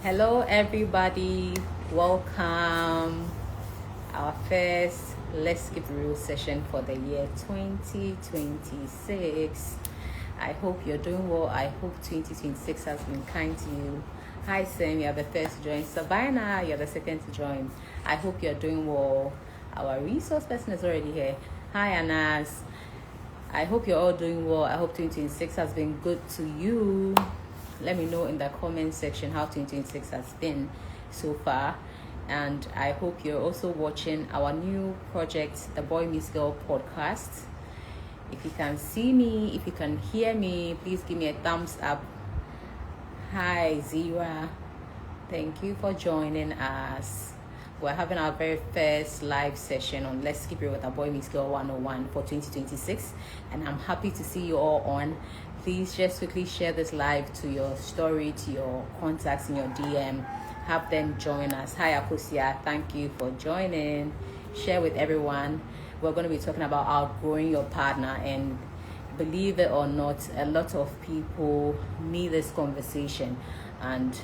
Hello, everybody. Welcome. Our first Let's Keep It Real session for the year 2026. I hope you're doing well. I hope 2026 has been kind to you. Hi, Sam. You're the first to join. Sabina, you're the second to join. I hope you're doing well. Our resource person is already here. Hi, Anas. I hope you're all doing well. I hope 2026 has been good to you. Let me know in the comment section how 2026 has been so far. And I hope you're also watching our new project, the Boy Meets Girl podcast. If you can see me, if you can hear me, please give me a thumbs up. Hi, Zira. Thank you for joining us. We're having our very first live session on Let's Keep It with a Boy Meets Girl 101 for 2026. And I'm happy to see you all on. Please just quickly share this live to your story, to your contacts in your DM. Have them join us. Hi, Akosia. Thank you for joining. Share with everyone. We're going to be talking about outgrowing your partner, and believe it or not, a lot of people need this conversation, and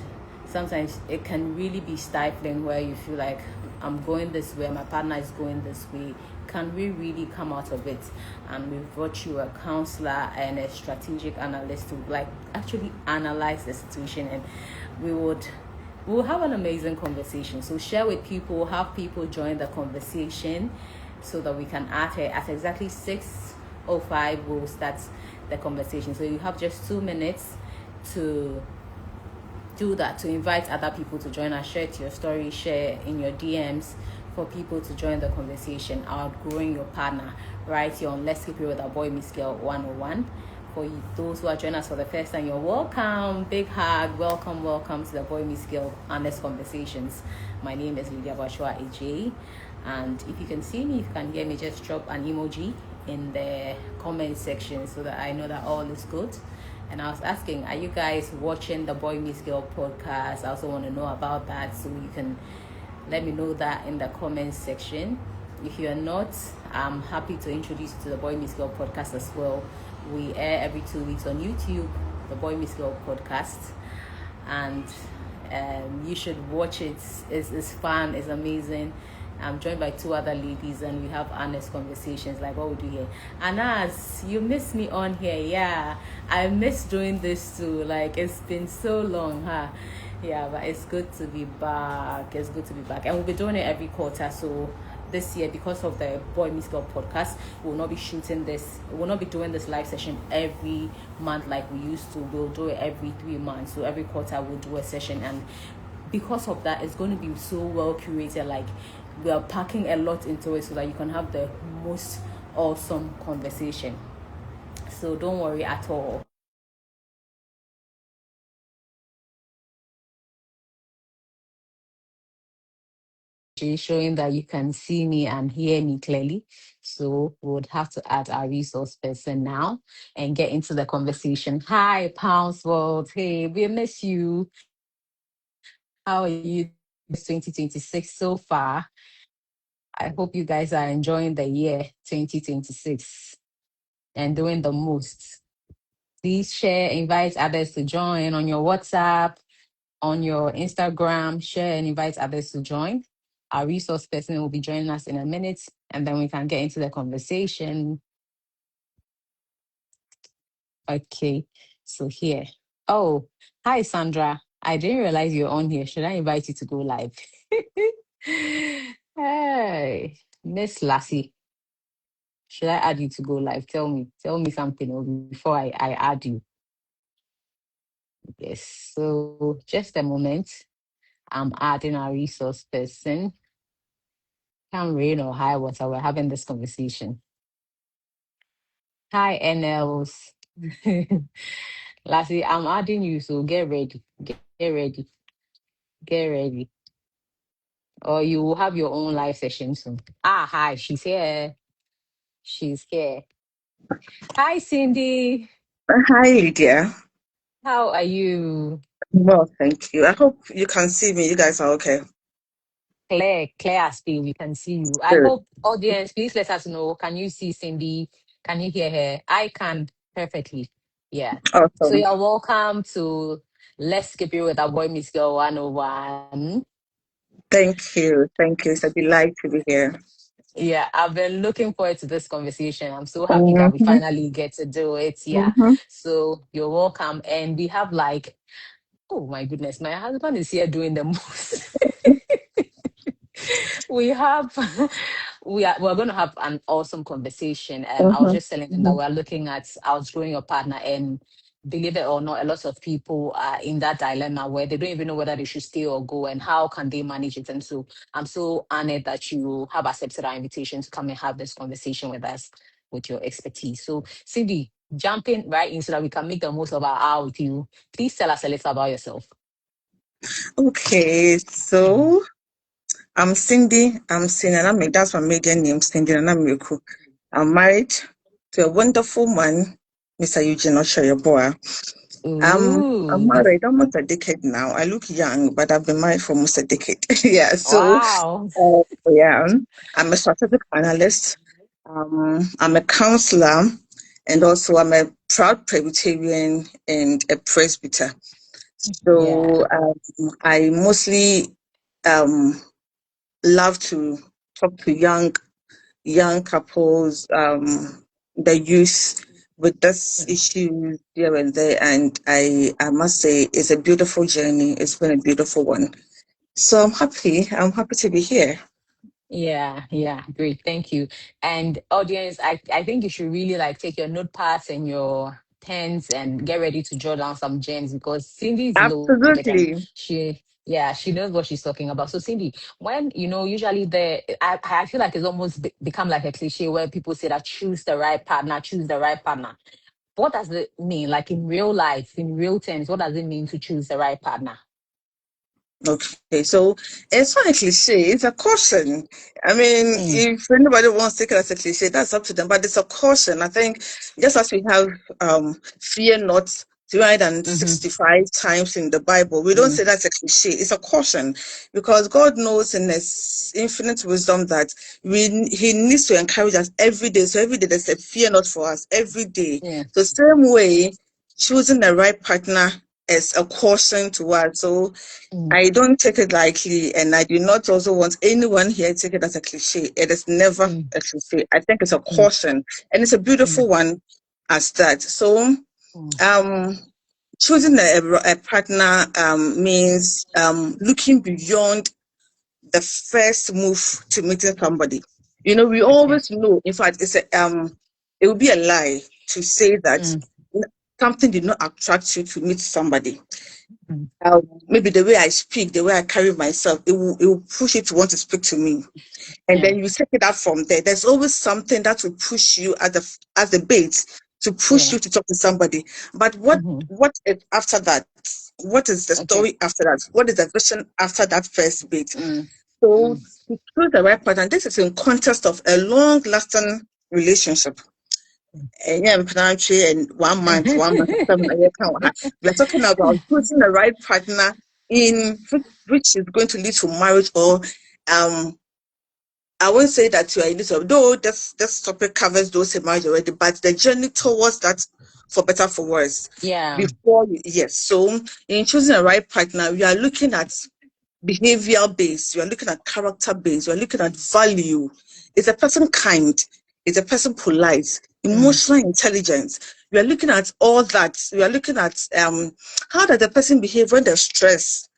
sometimes it can really be stifling where you feel like, I'm going this way, my partner is going this way. Can we really come out of it? And we've brought you a counselor and a strategic analyst to actually analyze the situation, and we'll have an amazing conversation. So share with people, have people join the conversation so that we can add it at exactly 6:05. We'll start the conversation. So you have just 2 minutes to do that, to invite other people to join us. Share it to your story, share in your DMs for people to join the conversation. Outgrowing your partner right here on Let's Keep It with our Boy Miss Girl 101. For those who are joining us for the first time, you're welcome. Big hug. Welcome to the Boy Miss Girl Honest Conversations. My name is Lydia Bashua AJ, and if you can see me, if you can hear me, just drop an emoji in the comment section so that I know that all is good. And I was asking, are you guys watching the Boy Meets Girl podcast? I also want to know about that, so you can let me know that in the comment section. If you're not, I'm happy to introduce you to the Boy Meets Girl podcast as well. We air every 2 weeks on YouTube, the Boy Meets Girl podcast, and you should watch it. It's fun, it's amazing. I'm joined by 2 other ladies, and we have honest conversations like what we do here. Anas, you miss me on here. Yeah, I miss doing this too. Like, it's been so long, huh? Yeah, but it's good to be back. It's good to be back. And we'll be doing it every quarter. So this year, because of the Boy Meets Girl podcast, we'll not be shooting this. We'll not be doing this live session every month like we used to. We'll do it every 3 months. So every quarter we'll do a session, and because of that, it's going to be so well curated. Like, we are packing a lot into it so that you can have the most awesome conversation. So don't worry at all. Showing that you can see me and hear me clearly. So we would have to add our resource person now and get into the conversation. Hi, Pounds World. Hey, we miss you. How are you? 2026 so far. I hope you guys are enjoying the year 2026 and doing the most. Please share, invite others to join on your WhatsApp, on your Instagram. Share and invite others to join. Our resource person will be joining us in a minute, and then we can get into the conversation. Okay, so here. Oh, hi, Sandra. I didn't realize you're on here. Should I invite you to go live? Hey, Miss Lassie. Should I add you to go live? Tell me. Tell me something before I add you. Yes. So just a moment. I'm adding our resource person. Come rain or high water, we're having this conversation. Hi, NLs. Lassie, I'm adding you, so get ready. Get ready. Get ready. Or you will have your own live session soon. Ah, hi, she's here. She's here. Hi, Cindy. Hi, Lydia. How are you? Well, thank you. I hope you can see me. You guys are okay. Claire Aspi, we can see you. I Good. hope, audience, please let us know. Can you see Cindy? Can you hear her? I can perfectly. Yeah. So Awesome. you're welcome to Let's Keep It with our boy Miss Girl 101. Thank you. Thank you. It's a delight to be here. Yeah, I've been looking forward to this conversation. I'm so happy that we Mm-hmm. finally get to do it. Yeah. Mm-hmm. So you're welcome. And we have like, oh my goodness, my husband is here doing the most. We have we're going to have an awesome conversation. I was just telling him Mm-hmm. that we're looking at outgrowing your partner, and believe it or not, a lot of people are in that dilemma where they don't even know whether they should stay or go, and how can they manage it. And so I'm so honored that you have accepted our invitation to come and have this conversation with us with your expertise. So Cindy, jumping right in so that we can make the most of our hour with you, please tell us a little about yourself. Okay, Mhm. so I'm Cindy. That's my maiden name, Cindy Nanamiku. I'm married to a wonderful man, Mr. Eugene Oshoyoboa. I'm Ooh, married almost a decade now. I look young, but I've been married for almost a decade. Yeah, so wow. yeah, I'm a strategic analyst. I'm a counselor, and also I'm a proud Presbyterian and a presbyter. Yeah. So I mostly um, love to talk to young couples, the youth with this issue here and there, and I must say it's a beautiful journey. It's been a beautiful one. So I'm happy. I'm happy to be here. Yeah, yeah, great. Thank you. And audience, I think you should really like take your notepads and your pens and get ready to jot down some gems, because Cindy is loaded and Absolutely. yeah, she knows what she's talking about. So Cindy, when usually I feel like it's almost become like a cliche where people say that choose the right partner, choose the right partner. What does it mean? Like in real life, in real terms, what does it mean to choose the right partner? Okay, so it's not a cliche, it's a caution. I mean, Mm, if anybody wants to take it as a cliche, that's up to them, but it's a caution. I think just as we have fear not mm-hmm, 365 times in the Bible, we don't mm, say that's a cliche, it's a caution because God knows in His infinite wisdom that He needs to encourage us every day. So every day there's a fear not for us, every day. yeah, So, same way, choosing the right partner is a caution to us. So, mm, I don't take it lightly, and I do not also want anyone here to take it as a cliche. It is never mm, a cliche. I think it's a mm, caution, and it's a mm, beautiful one as that. So, mm. um, choosing a partner means looking beyond the first move to meeting somebody. We Okay. always know. In fact, it would be a lie to say that Mm, something did not attract you to meet somebody. mm. Maybe the way I speak, the way I carry myself, it will push you to want to speak to me. And Yeah. then you take it up from there. There's always something that will push you as the bait to push Yeah. you to talk to somebody. But what Hmm. what is after that? What is the Okay. story after that? What is the vision after that first bait? Mm, So mm, to choose the right partner, this is in context of a long lasting relationship. mm. And 1 month, 1 month, 7 years. We're talking about choosing the right partner in which is going to lead to marriage, or um I won't say that you are in this, though this topic covers those in marriage already, but the journey towards that, for better for worse. Yeah. Yes. So in choosing the right partner, we are looking at behavioral base, you are looking at character base, you are looking at value. Is a person kind? Is a person polite? Mm, Emotional intelligence. We are looking at all that. We are looking at how does the person behave when they're stressed.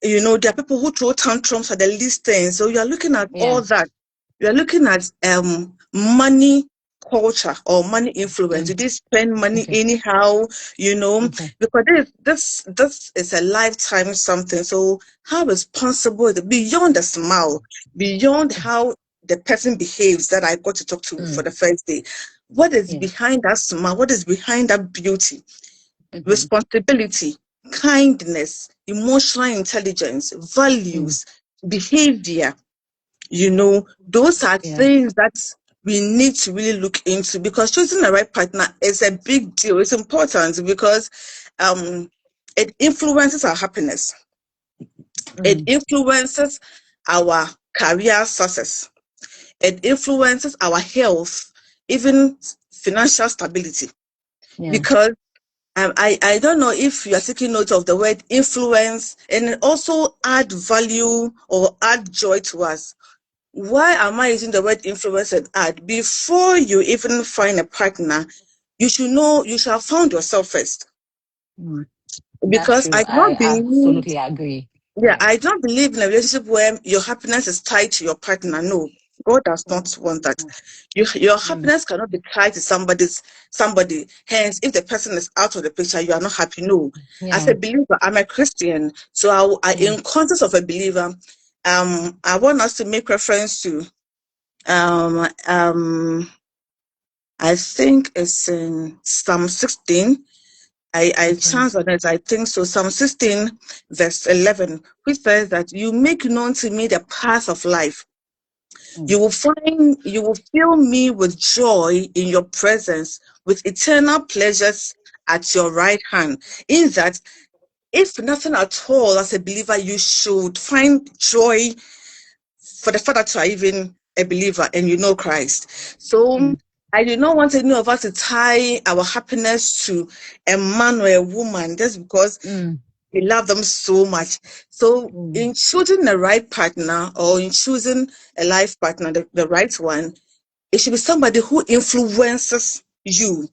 There are people who throw tantrums at the least thing. So you are looking at all yeah. that. You are looking at money culture or money influence. Do Mm, they spend money okay. anyhow? You know, Okay. because this is a lifetime something. So how responsible is it beyond the smile, beyond how the person behaves that I got to talk to for Mm, the first day? What is yeah. behind that smile? What is behind that beauty? Hmm. Responsibility, kindness, emotional intelligence, Mm, values, behavior. Those are yeah. things that we need to really look into, because choosing the right partner is a big deal. It's important because um, it influences our happiness, it Mm, influences our career success, it influences our health, even financial stability. yeah. Because I don't know if you are taking note of the word influence, and also add value or add joy to us. Why am I using the word influence and add? Before you even find a partner, you should know you shall have found yourself first. That's Because true. I I don't believe, absolutely agree. yeah, Yeah. I don't believe in a relationship where your happiness is tied to your partner. No, God does not want that. Your happiness cannot be tied to somebody. Hence, if the person is out of the picture, you are not happy. No. As Yeah. a believer, I'm a Christian, so in context of a believer, I want us to make reference to um um I think it's in Psalm 16. I Okay. chance on it, I think so. Psalm 16, verse 11, which says that you make known to me the path of life. You will fill me with joy in your presence, with eternal pleasures at your right hand. In that, if nothing at all, as a believer, you should find joy for the fact that you are even a believer and you know Christ. So I do not want any of us to tie our happiness to a man or a woman just because we love them so much. So in choosing the right partner or in choosing a life partner, the right one, it should be somebody who influences you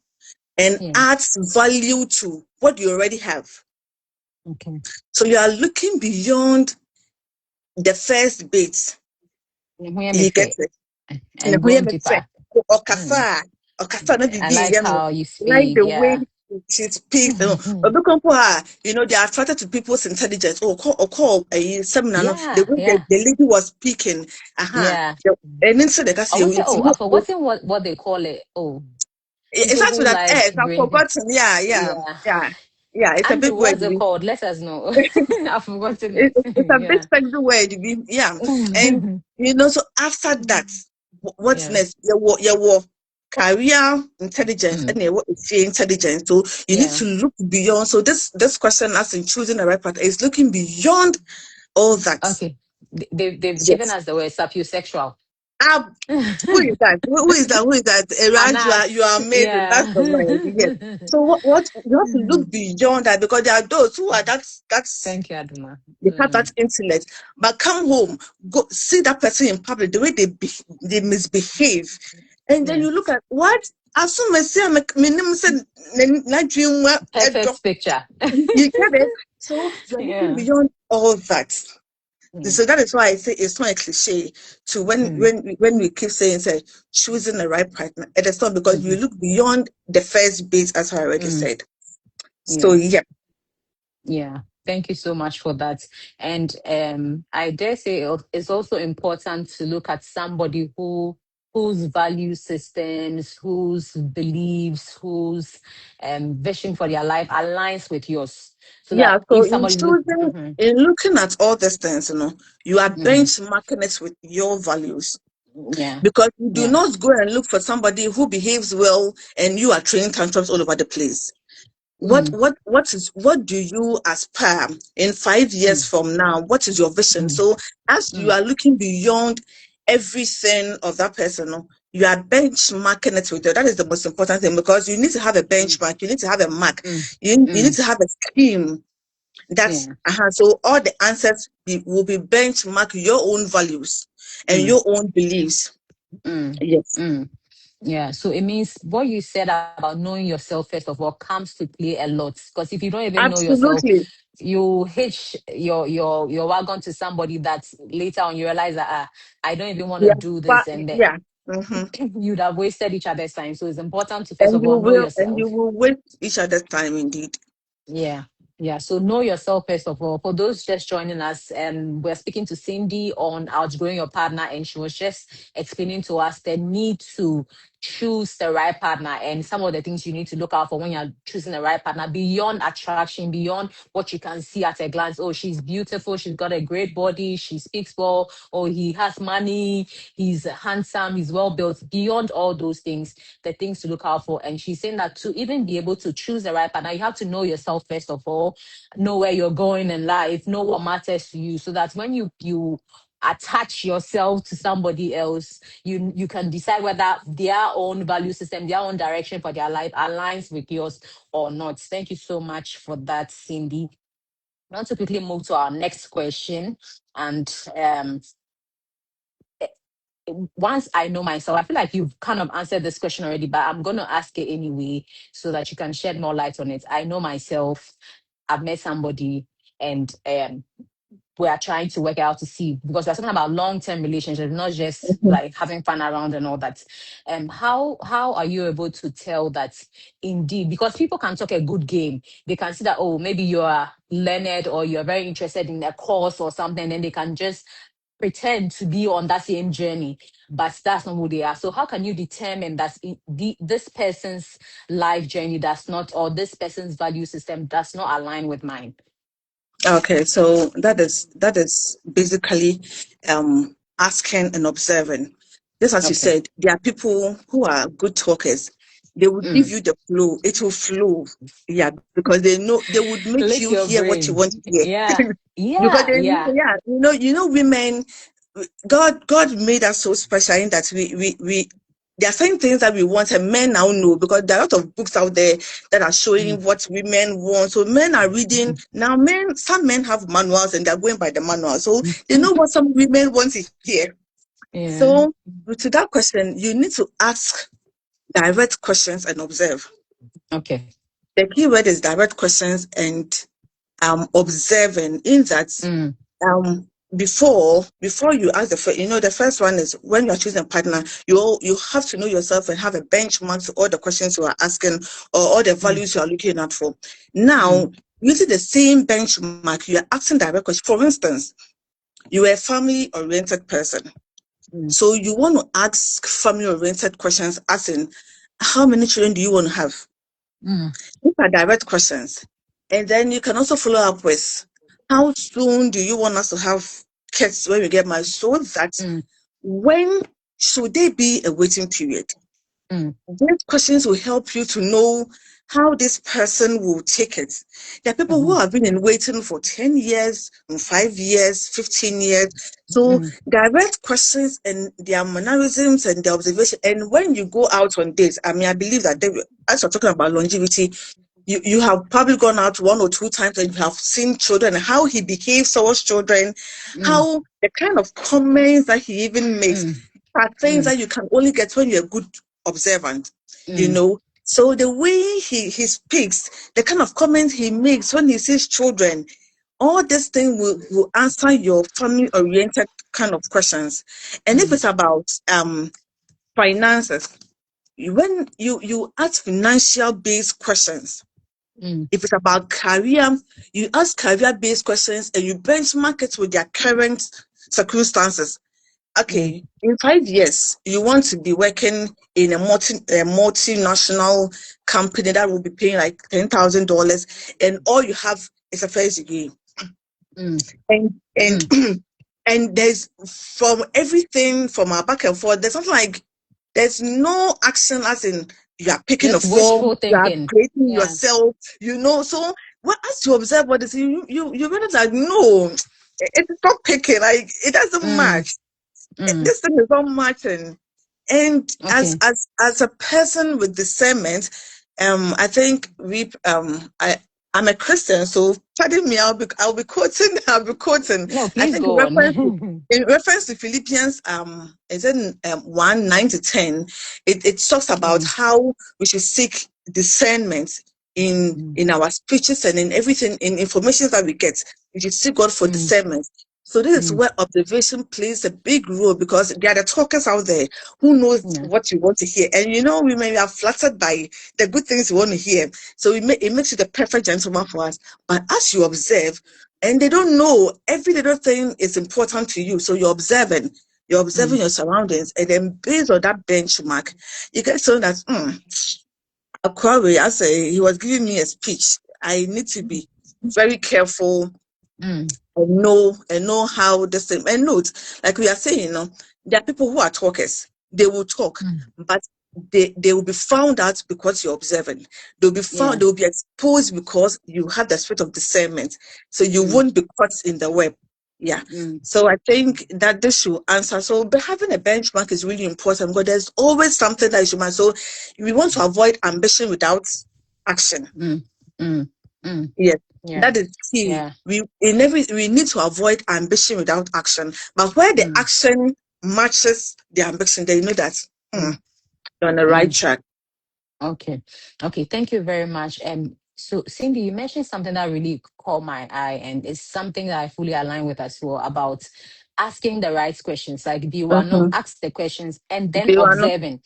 and Yeah. adds value to what you already have. Okay. So you are looking beyond the first bit. Where me You get fit it? and going deeper. Okasa, Okasa na I bibi, like you know, how you like speak. the way Yeah. she speaks. You know, they are attracted to people's intelligence. Call a seminar. No, the Yeah. way Yeah. the lady was speaking, Yeah. and then so they can I see would say, it's oh, I've forgotten what they call it. Oh, it people starts with who that like S. I've drinking. forgotten. Yeah, yeah, Yeah. yeah, yeah. It's a big Andrew, word. what's it called? Let us know. I've forgotten it. It's a big Yeah. sexy word. Yeah. And you know, so after that, what's Yeah. next? Your career intelligence and Mm. your intelligence. So you need Yeah. to look beyond. So this question, as in choosing the right partner, is looking beyond all that. Okay. They've given Yes. us the word sapiosexual. Ah, who is that? Who is that? Who is that? Raj, you are Anas. amazing. That's Yeah. the word. Yes. So what you have to look beyond that, because there are those who are that's Thank you, Aduma. they have that intellect, but come home, go see that person in public, the way they misbehave, and then Yeah. you look at what. As soon as I my name said, Perfect picture. you get it. So you're looking Yeah. beyond all that. Mm. So that is why I say it's not a cliche to when we keep saying, say, choosing the right partner. It is not, because you Mhm. look beyond the first base, as I already Mm. said. So Yeah. yeah. Yeah. Thank you so much for that. And I dare say it's also important to look at somebody whose value systems, whose beliefs, whose vision for their life aligns with yours. So Yeah, that so if somebody look, in looking at all these things, you are mhm. benchmarking it with your values, Yeah, because you do yeah, not go and look for somebody who behaves well and you are throwing tantrums all over the place. What mm, what what do you aspire in 5 years mm, from now? What is your vision? mm, So as you mm, are looking beyond everything of that person, you are benchmarking it with you. That is the most important thing, because you need to have a mm, benchmark, you need to have a mark, mm, you need mm, to have a scheme. That's yeah, so all the answers will be benchmark your own values and mm, your own beliefs. mm, Yes, mm. Yeah, so it means what you said about knowing yourself first of all comes to play a lot. Because if you don't even know yourself, absolutely. you hitch your wagon to somebody that later on you realize that I don't even want to Yeah, do but this, and then yeah. hmm you'd have wasted each other's time. So it's important to first And of all know you yourself. will waste each other's time indeed. Yeah. Yeah. So know yourself first of all. For those just joining us, we're speaking to Cindy on outgrowing your partner, and she was just explaining to us the need to choose the right partner and some of the things you need to look out for when you're choosing the right partner beyond attraction, beyond what you can see at a glance. Oh, she's beautiful, she's got a great body, she speaks well, or he has money, he's handsome, he's well built. Beyond all those things, the things to look out for. And she's saying that to even be able to choose the right partner, you have to know yourself first of all, know where you're going in life, know what matters to you, so that when you attach yourself to somebody else. You can decide whether their own value system, their own direction for their life aligns with yours or not. Thank you so much for that, Cindy. I want to quickly move to our next question. And once I know myself, I feel like you've kind of answered this question already, but I'm going to ask it anyway so that you can shed more light on it. I know myself, I've met somebody, and we are trying to work out to see, because we're talking about long-term relationships, not just Mhm. like having fun around and all that. How are you able to tell that indeed, because people can talk a good game, they can see that, oh, maybe you are learned or you're very interested in a course or something, and they can just pretend to be on that same journey, but that's not who they are. So how can you determine that this person's life journey does not, or this person's value system does not align with mine? Okay, so that is basically asking and observing. Just as you Okay. said, there are people who are good talkers. They will give Mm. you the flow. It will flow. Yeah, because they know they would make Lick you your hear what you brain. want to hear. Yeah. Because Yeah. they know, Yeah. yeah, women, God made us so special in that we there are certain things that we want and men now know, because there are a lot of books out there that are Mm. showing what women want. So men are reading now. Some men have manuals and they're going by the manual, so they know what some women want to hear. Yeah. So to that question, you need to ask direct questions and observe. Okay. The key word is direct questions and observing, in that Mm. um before you ask the first one is when you're choosing a partner, you have to know yourself and have a benchmark to all the questions you are asking or all the Mm. values you are looking out for. Mm. Now, using the same benchmark, you are asking direct questions. For instance, you are a family oriented person, Mm. so you want to ask family oriented questions, as in, how many children do you want to have? Mm. These are direct questions. And then you can also follow up with, how soon do you want us to have kids when we get married? So that Mm. when should there be a waiting period? Mm. These questions will help you to know how this person will take it. There are people who Mhm. have been in waiting for 10 years, 5 years, 15 years. So Mm. direct questions and their mannerisms and their observation. And when you go out on dates, I mean, I believe that as we're talking about longevity, you have probably gone out one or two times and you have seen children, how he behaves towards children, Mm. how the kind of comments that he even makes Mm. are things Mm. that you can only get when you're a good observant, Mm. So the way he speaks, the kind of comments he makes when he sees children, all this thing will answer your family oriented kind of questions. And if Mm. it's about finances, when you ask financial based questions, Mm. if it's about career, you ask career based questions and you benchmark it with their current circumstances. Mm. Okay, in 5 years, you want to be working in a multinational company that will be paying like $10,000, and all you have is a first degree. Mm. And Mm. and there's, from everything from our back and forth, there's something like, there's no action, as in you are picking a Just form, wishful you are thinking. creating Yeah. yourself, so as you observe what is, you realize that no, it's not picking, like it doesn't Mm. match. Mm. This thing is not matching. And as Okay. a person with discernment, I think I'm a Christian, so pardon me, I'll be quoting No, I please think go on. in reference to Philippians, is in 1:9 to 10, it talks about Mm. how we should seek discernment Mm. in our speeches and in everything, in information that we get. We should seek God for Mm. discernment. So this is Mm. where observation plays a big role, because there are the talkers out there who knows Yeah. what you want to hear. And we may are flattered by the good things you want to hear. So it makes you the perfect gentleman for us. But as you observe, and they don't know, every little thing is important to you. So you're observing Mm. your surroundings, and then based on that benchmark, you get so that Akwawe, as he was giving me a speech, I need to be very careful Mm. and know how this thing, and note, like we are saying, there are people who are talkers. They will talk, Mm. but they will be found out because you're observing. Yeah. They will be exposed because you have the spirit of discernment. So you Mm. won't be caught in the web. Yeah. Mm. So I think that this should answer. So but having a benchmark is really important because there's always something that is human. So we want to avoid ambition without action. Mm. Mm. Mm. Yes. Yeah. That is key. Yeah. We need to avoid ambition without action. But where the Mm. action matches the ambition, then you know that Mm. you're on the right Mm. track. Okay. Okay. Thank you very much. So Cindy, you mentioned something that really caught my eye, and it's something that I fully align with as well about asking the right questions. Like, do you are not Mm-hmm. ask the questions and then You are not observing,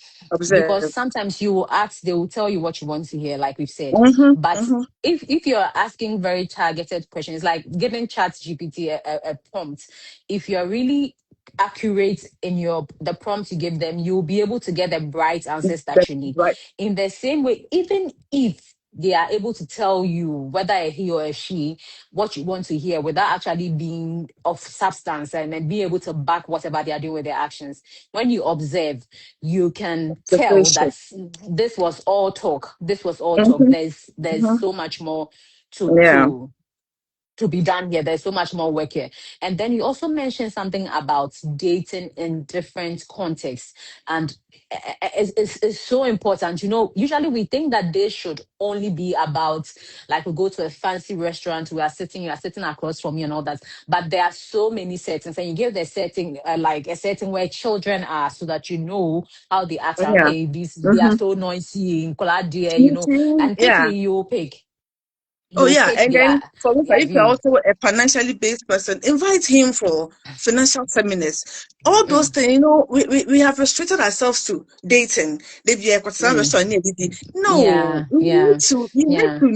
because observed. sometimes you will ask, they will tell you what you want to hear, like we've said. Mm-hmm. But Mm-hmm. if you're asking very targeted questions, like giving Chat GPT a prompt, if you're really accurate in your the prompts you give them, you'll be able to get the right answers that That's you need. right. In the same way, even if they are able to tell you, whether a he or a she, what you want to hear without actually being of substance, and then be able to back whatever they are doing with their actions. When you observe, you can tell Observation. that this was all talk. This was all talk. Mm-hmm. There's Mm-hmm. so much more to Yeah. to be done here. There's so much more work here. And then you also mentioned something about dating in different contexts. And it's so important. You know, usually we think that they should only be about, like, we go to a fancy restaurant, you are sitting across from me and all that. But there are so many settings, and you give the setting, like a setting where children are, so that you know how they act out. Yeah. Hey, they are Mm-hmm. so noisy, in you know, and Yeah. quickly you pick. Oh You yeah, pick and then for their if you're view. also a financially based person, invite him for financial seminars. All those Mm, things, we have restricted ourselves to dating. Maybe a mm. restaurant near DD. No, Yeah, yeah, you need yeah, to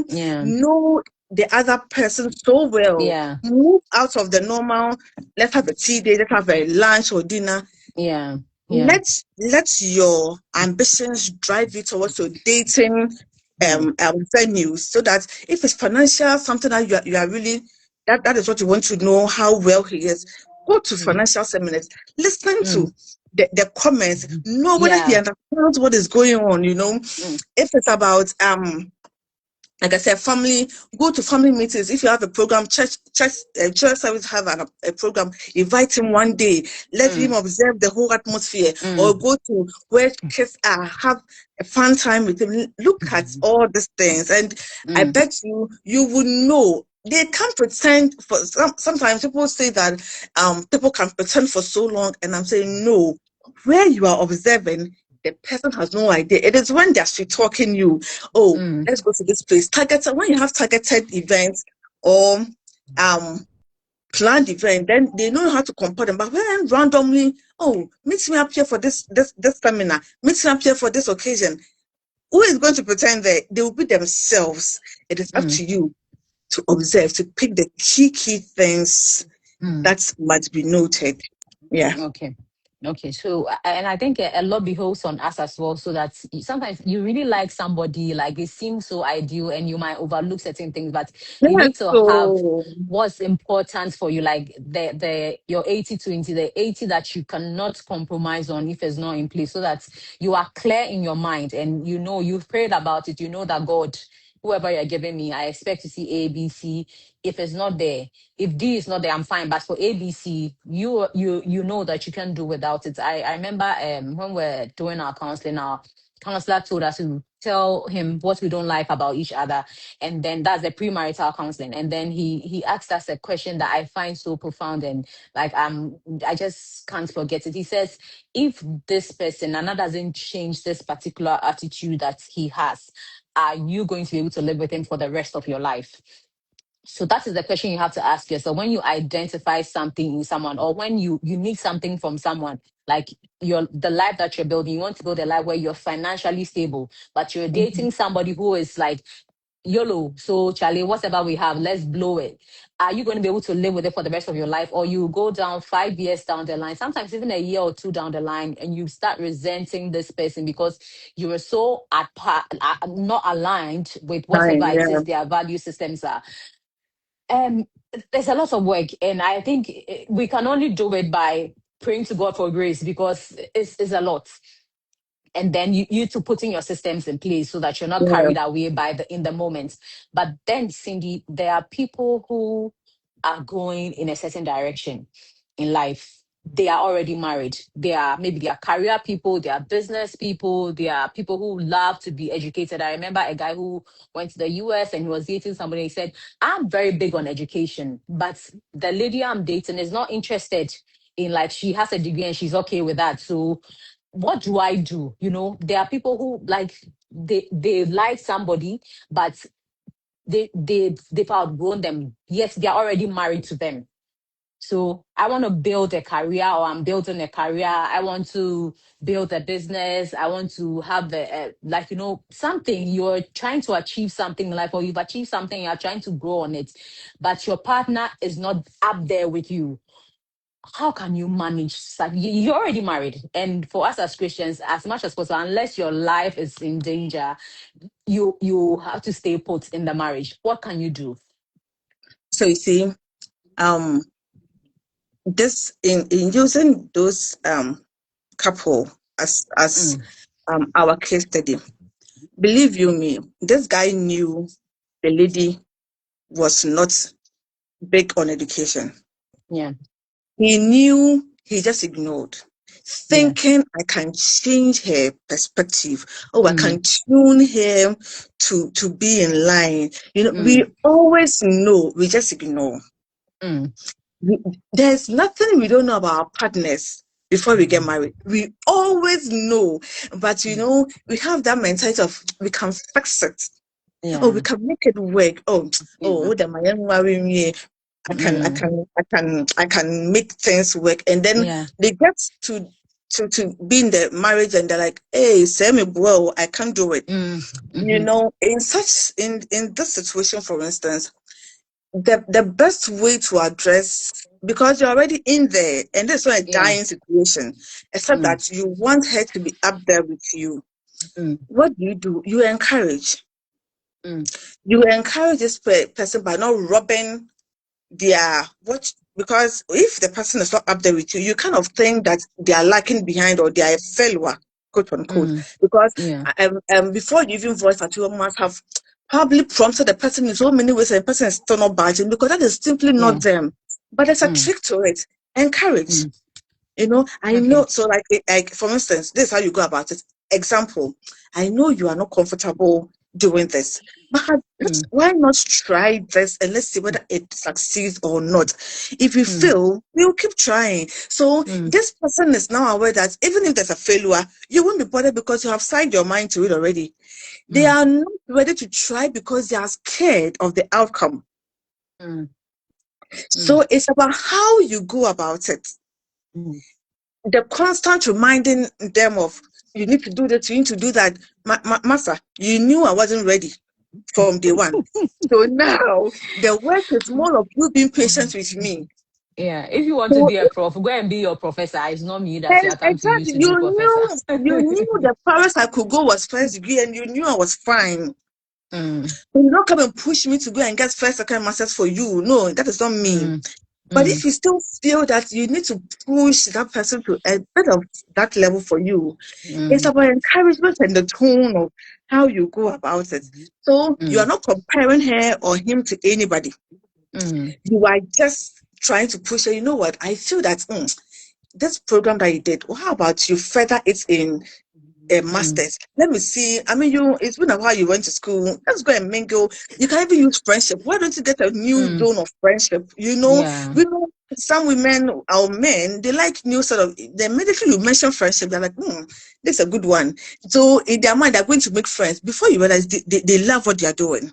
yeah, know the other person so well. yeah, Move out of the normal. Let's have a tea day. Let's have a lunch or dinner. yeah, yeah. Let your ambitions drive you towards your dating Mm, venues, so that if it's financial, something that you are really, that is what you want to know, how well he is. Go to mm, financial seminars, listen to mm. the comments, know whether he Yeah. understands what is going on. Mm, If it's about like I said, family, go to family meetings. If you have a program, church service have a program, invite him one day, let him mm, observe the whole atmosphere, or mm, go to where kids are, have a fun time with him. Look at all these things, and I mm, bet you would know. They can't pretend for sometimes people say that people can pretend for so long, and I'm saying no. Where you are observing, the person has no idea. It is when they're sweet talking you, oh, mm, let's go to this place. Targeted, when you have targeted events or um planned event, then they know how to compare them. But when randomly, oh, meet me up here for this seminar, meet me up here for this occasion, who is going to pretend that they will be themselves? It is up mm, to you to observe, to pick the key things mm. that must be noted. Yeah. Okay. Okay. So, and I think a lot behoves on us as well, so that sometimes you really like somebody, like they seem so ideal, and you might overlook certain things, but you Yes. need to have So what's important for you, like your 80/20, the 80 that you cannot compromise on if it's not in place, so that you are clear in your mind, and you know you've prayed about it, you know that God, whoever you're giving me, I expect to see A, B, C. If it's not there, if D is not there, I'm fine. But for ABC, you know that you can do without it. I remember when we're doing our counseling, our counselor told us to tell him what we don't like about each other, and then that's the premarital counseling. And then he asked us a question that I find so profound, and like I just can't forget it. He says, if this person, Nana, doesn't change this particular attitude that he has, are you going to be able to live with him for the rest of your life? So that is the question you have to ask yourself when you identify something in someone, or when you need something from someone, like the life that you're building. You want to build a life where you're financially stable, but you're mhm. dating somebody who is like YOLO. So Charlie, whatever we have, let's blow it. Are you going to be able to live with it for the rest of your life? Or you go down 5 years down the line, sometimes even a year or two down the line, and you start resenting this person because you were so not aligned with whatever Fine, it yeah. is their value systems are. um there's a lot of work, and I think we can only do it by praying to God for grace, because it's a lot. And then you to putting your systems in place so that you're not Yeah. carried away by the in the moment. But then, Cindy, there are people who are going in a certain direction in life. They are already married. They are career people, they are business people, they are people who love to be educated. I remember a guy who went to the US and he was dating somebody. He said, I'm very big on education, but the lady I'm dating is not interested in, like, she has a degree and she's okay with that. So what do I do? There are people who, like, they like somebody, but they've outgrown them. Yes, they're already married to them. So I want to build a career, or I'm building a career. I want to build a business. I want to have something. You're trying to achieve something in life, or you've achieved something, you're trying to grow on it, but your partner is not up there with you. How can you manage such? You're already married. And for us as Christians, as much as possible, unless your life is in danger, you have to stay put in the marriage. What can you do? So you see, um, this in using those couple as Mm, our case study. Believe you me, this guy knew the lady was not big on education. yeah, He knew, he just ignored, yeah. thinking I can change her perspective. Oh, I Mm, can tune him to be in line. We mm, always know, we just ignore. mm, There's nothing we don't know about our partners before we get married. We always know, but mm. we have that mentality of we can fix it. Oh, we Yeah. can make it work. Yeah. The my marry me. Mm, I can make things work. And then yeah. they get to be in the marriage and they're like, hey, say me well, I can't do it. Mm, mm-hmm. In this situation, for instance, the best way to address, because you're already in there and this is not a Yeah. dying situation, except Mm, that you want her to be up there with you. mm, What do? You encourage. mm. You encourage this person by not robbing their what, because if the person is not up there with you, you kind of think that they are lacking behind or they are a failure, quote unquote. Mm, Because yeah. before you even voice that, you must have probably prompted the person in so many ways and the person is still not budging, because that is simply not Yeah. them. But there's a Mm, trick to it. Encourage. mm. I know. Okay. So, like for instance, this is how you go about it. Example: I know you are not comfortable doing this, but Mm, why not try this and let's see whether it succeeds or not. If you mm, fail, we'll keep trying. So mm, this person is now aware that even if there's a failure, you won't be bothered because you have signed your mind to it already. They mm, are not ready to try because they are scared of the outcome. mm, mm, So it's about how you go about it. mm. The constant reminding them of, you need to do that, you need to do that. Master, you knew I wasn't ready from day one. So now the work is more of you being patient with me. Yeah. If you want to So be a prof, go and be your professor. It's not me that you are come to use exactly, to be professor. you knew the farthest I could go was first degree, and you knew I was fine. Mm, So you don't come and push me to go and get first, second masters for you. No, that is not me. mm, But if mm, you still feel that you need to push that person to a bit of that level for you, it's mm, about encouragement and the tone of how you go about it. So you are mm, not comparing her or him to anybody. mm, You are just trying to push her. You know what? I feel that this program that you did, well, how about you further it in a mm. master's? Let me see. I mean, it's been a while you went to school. Let's go and mingle. You can even use friendship. Why don't you get a new Mm. zone of friendship? Yeah. We know some women or men, they like new sort of, the immediately you mention friendship, they're like, this is a good one. So in their mind, they're going to make friends. Before you realize, they love what they're doing.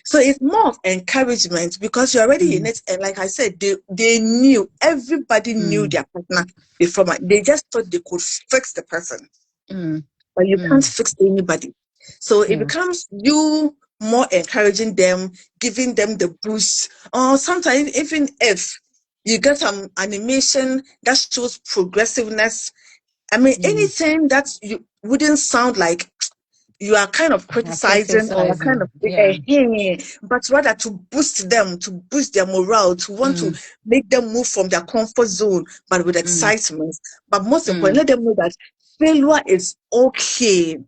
So it's more of encouragement because you're already in Mm, it. And like I said, they knew, everybody knew mm, their partner before. They just thought they could fix the person, mm, but you can't mm. fix anybody. So it Yeah. becomes you more encouraging them, giving them the boost. Or sometimes, even if you get some animation that shows progressiveness, I mean, Mm. anything that you wouldn't sound like you are kind of Yeah, criticizing or kind of criticizing. Yeah. but rather to boost their morale, to want to Mm, make them move from their comfort zone, but with mm, excitement. But most importantly, mm, let them know that failure is okay.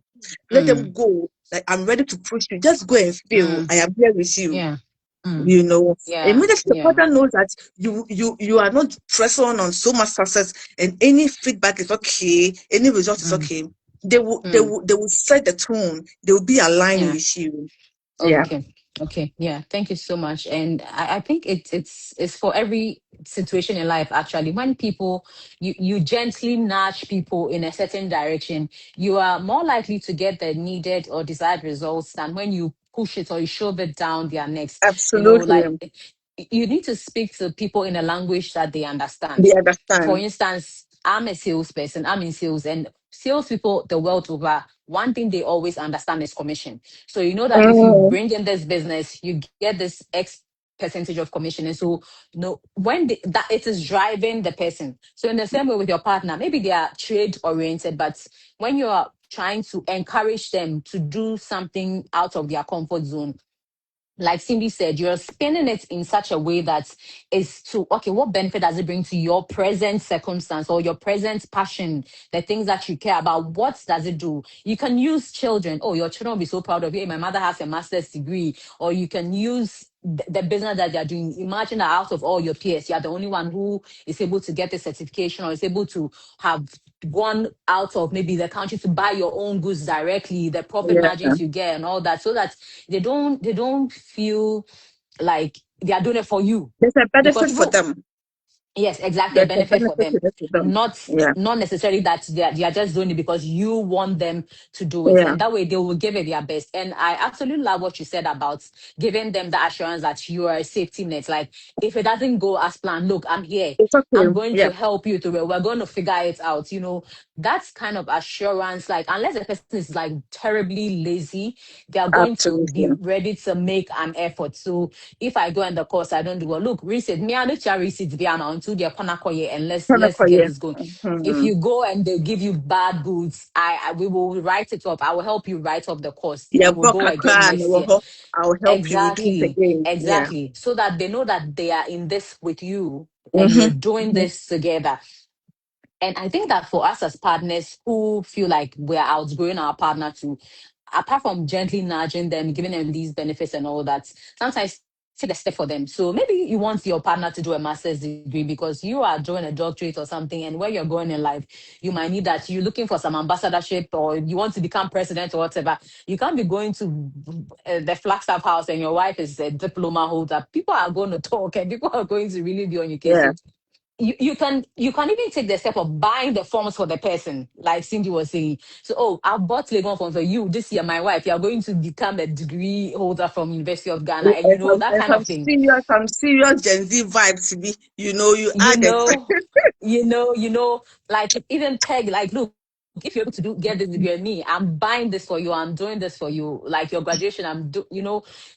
Let them mm, go. Like, I'm ready to push you. Just go and fail. mm. I am here with you. Yeah. Mm. You know, Yeah. immediately the Yeah. partner knows that you are not pressing on so much success, and any feedback is okay, any result is Mm. okay. Mm. They will set the tone. They will be aligned Yeah. with you. Yeah, Okay. Okay. Yeah. Thank you so much. And I think it's for every situation in life actually. When people you gently nudge people in a certain direction, you are more likely to get the needed or desired results than when you push it or you shove it down their necks. You know, absolutely. like you need to speak to people in a language that they understand. They For understand. instance, I'm a salesperson, I'm in sales, and salespeople the world over, one thing they always understand is commission. So you know that if you Mm, bring in this business, you get this X percentage of commission. And so no, when that it is driving the person. So in the same way with your partner, maybe they are trade oriented, but when you are trying to encourage them to do something out of their comfort zone, like Cindy said, you're spinning it in such a way that is to, okay, what benefit does it bring to your present circumstance or your present passion, the things that you care about? What does it do? You can use children. Oh, your children will be so proud of you. Hey, my mother has a master's degree. Or you can use the business that they're doing. Imagine that out of all your peers, you're the only one who is able to get the certification or is able to have gone out of maybe the country to buy your own goods directly, the profit yeah, margins you get and all that, so that they don't feel like they are doing it for you. there's a benefit Because for people, them. yes, exactly, a There's a benefit for benefit them. to it for them. Not Yeah, not necessarily that they are just doing it because you want them to do it. yeah, And that way they will give it their best. And I absolutely love what you said about giving them the assurance that you are a safety net. Like if it doesn't go as planned, look, I'm here. it's okay. I'm going Yeah, to help you through it. We're going to figure it out. You know, that's kind of assurance. Like, unless the person is like terribly lazy, they are going to absolutely. be ready to make an effort. So if I go in the course, I don't do well. Look, reset me. I don't receipt be until they're and let's get Yeah. this going. If Hmm. you go and they give you bad goods, I we will write it up. I will help you write up the course. Yeah, We will book go a again car and next year. I'll help you. We do it Exactly. again. Yeah. Exactly. So that they know that they are in this with you and you're doing Mm-hmm. this together. And I think that for us as partners who feel like we're outgrowing our partner to, apart from gently nudging them, giving them these benefits and all that, sometimes take a step for them. So maybe you want your partner to do a master's degree because you are doing a doctorate or something, and where you're going in life, you might need that. You're looking for some ambassadorship or you want to become president or whatever. You can't be going to the Flagstaff house and your wife is a diploma holder. People are going to talk and people are going to really be on your case. Yeah. So you can even take the step of buying the forms for the person, like Cindy was saying. So, oh, I've bought Legon forms for you this year, my wife. You are going to become a degree holder from University of Ghana, and And that and kind of thing. some serious Gen Z vibes to be, you You add it. know, like even peg, like, look, if you're able to get this degree, and me, I'm buying this for you, I'm doing this for you, like your graduation,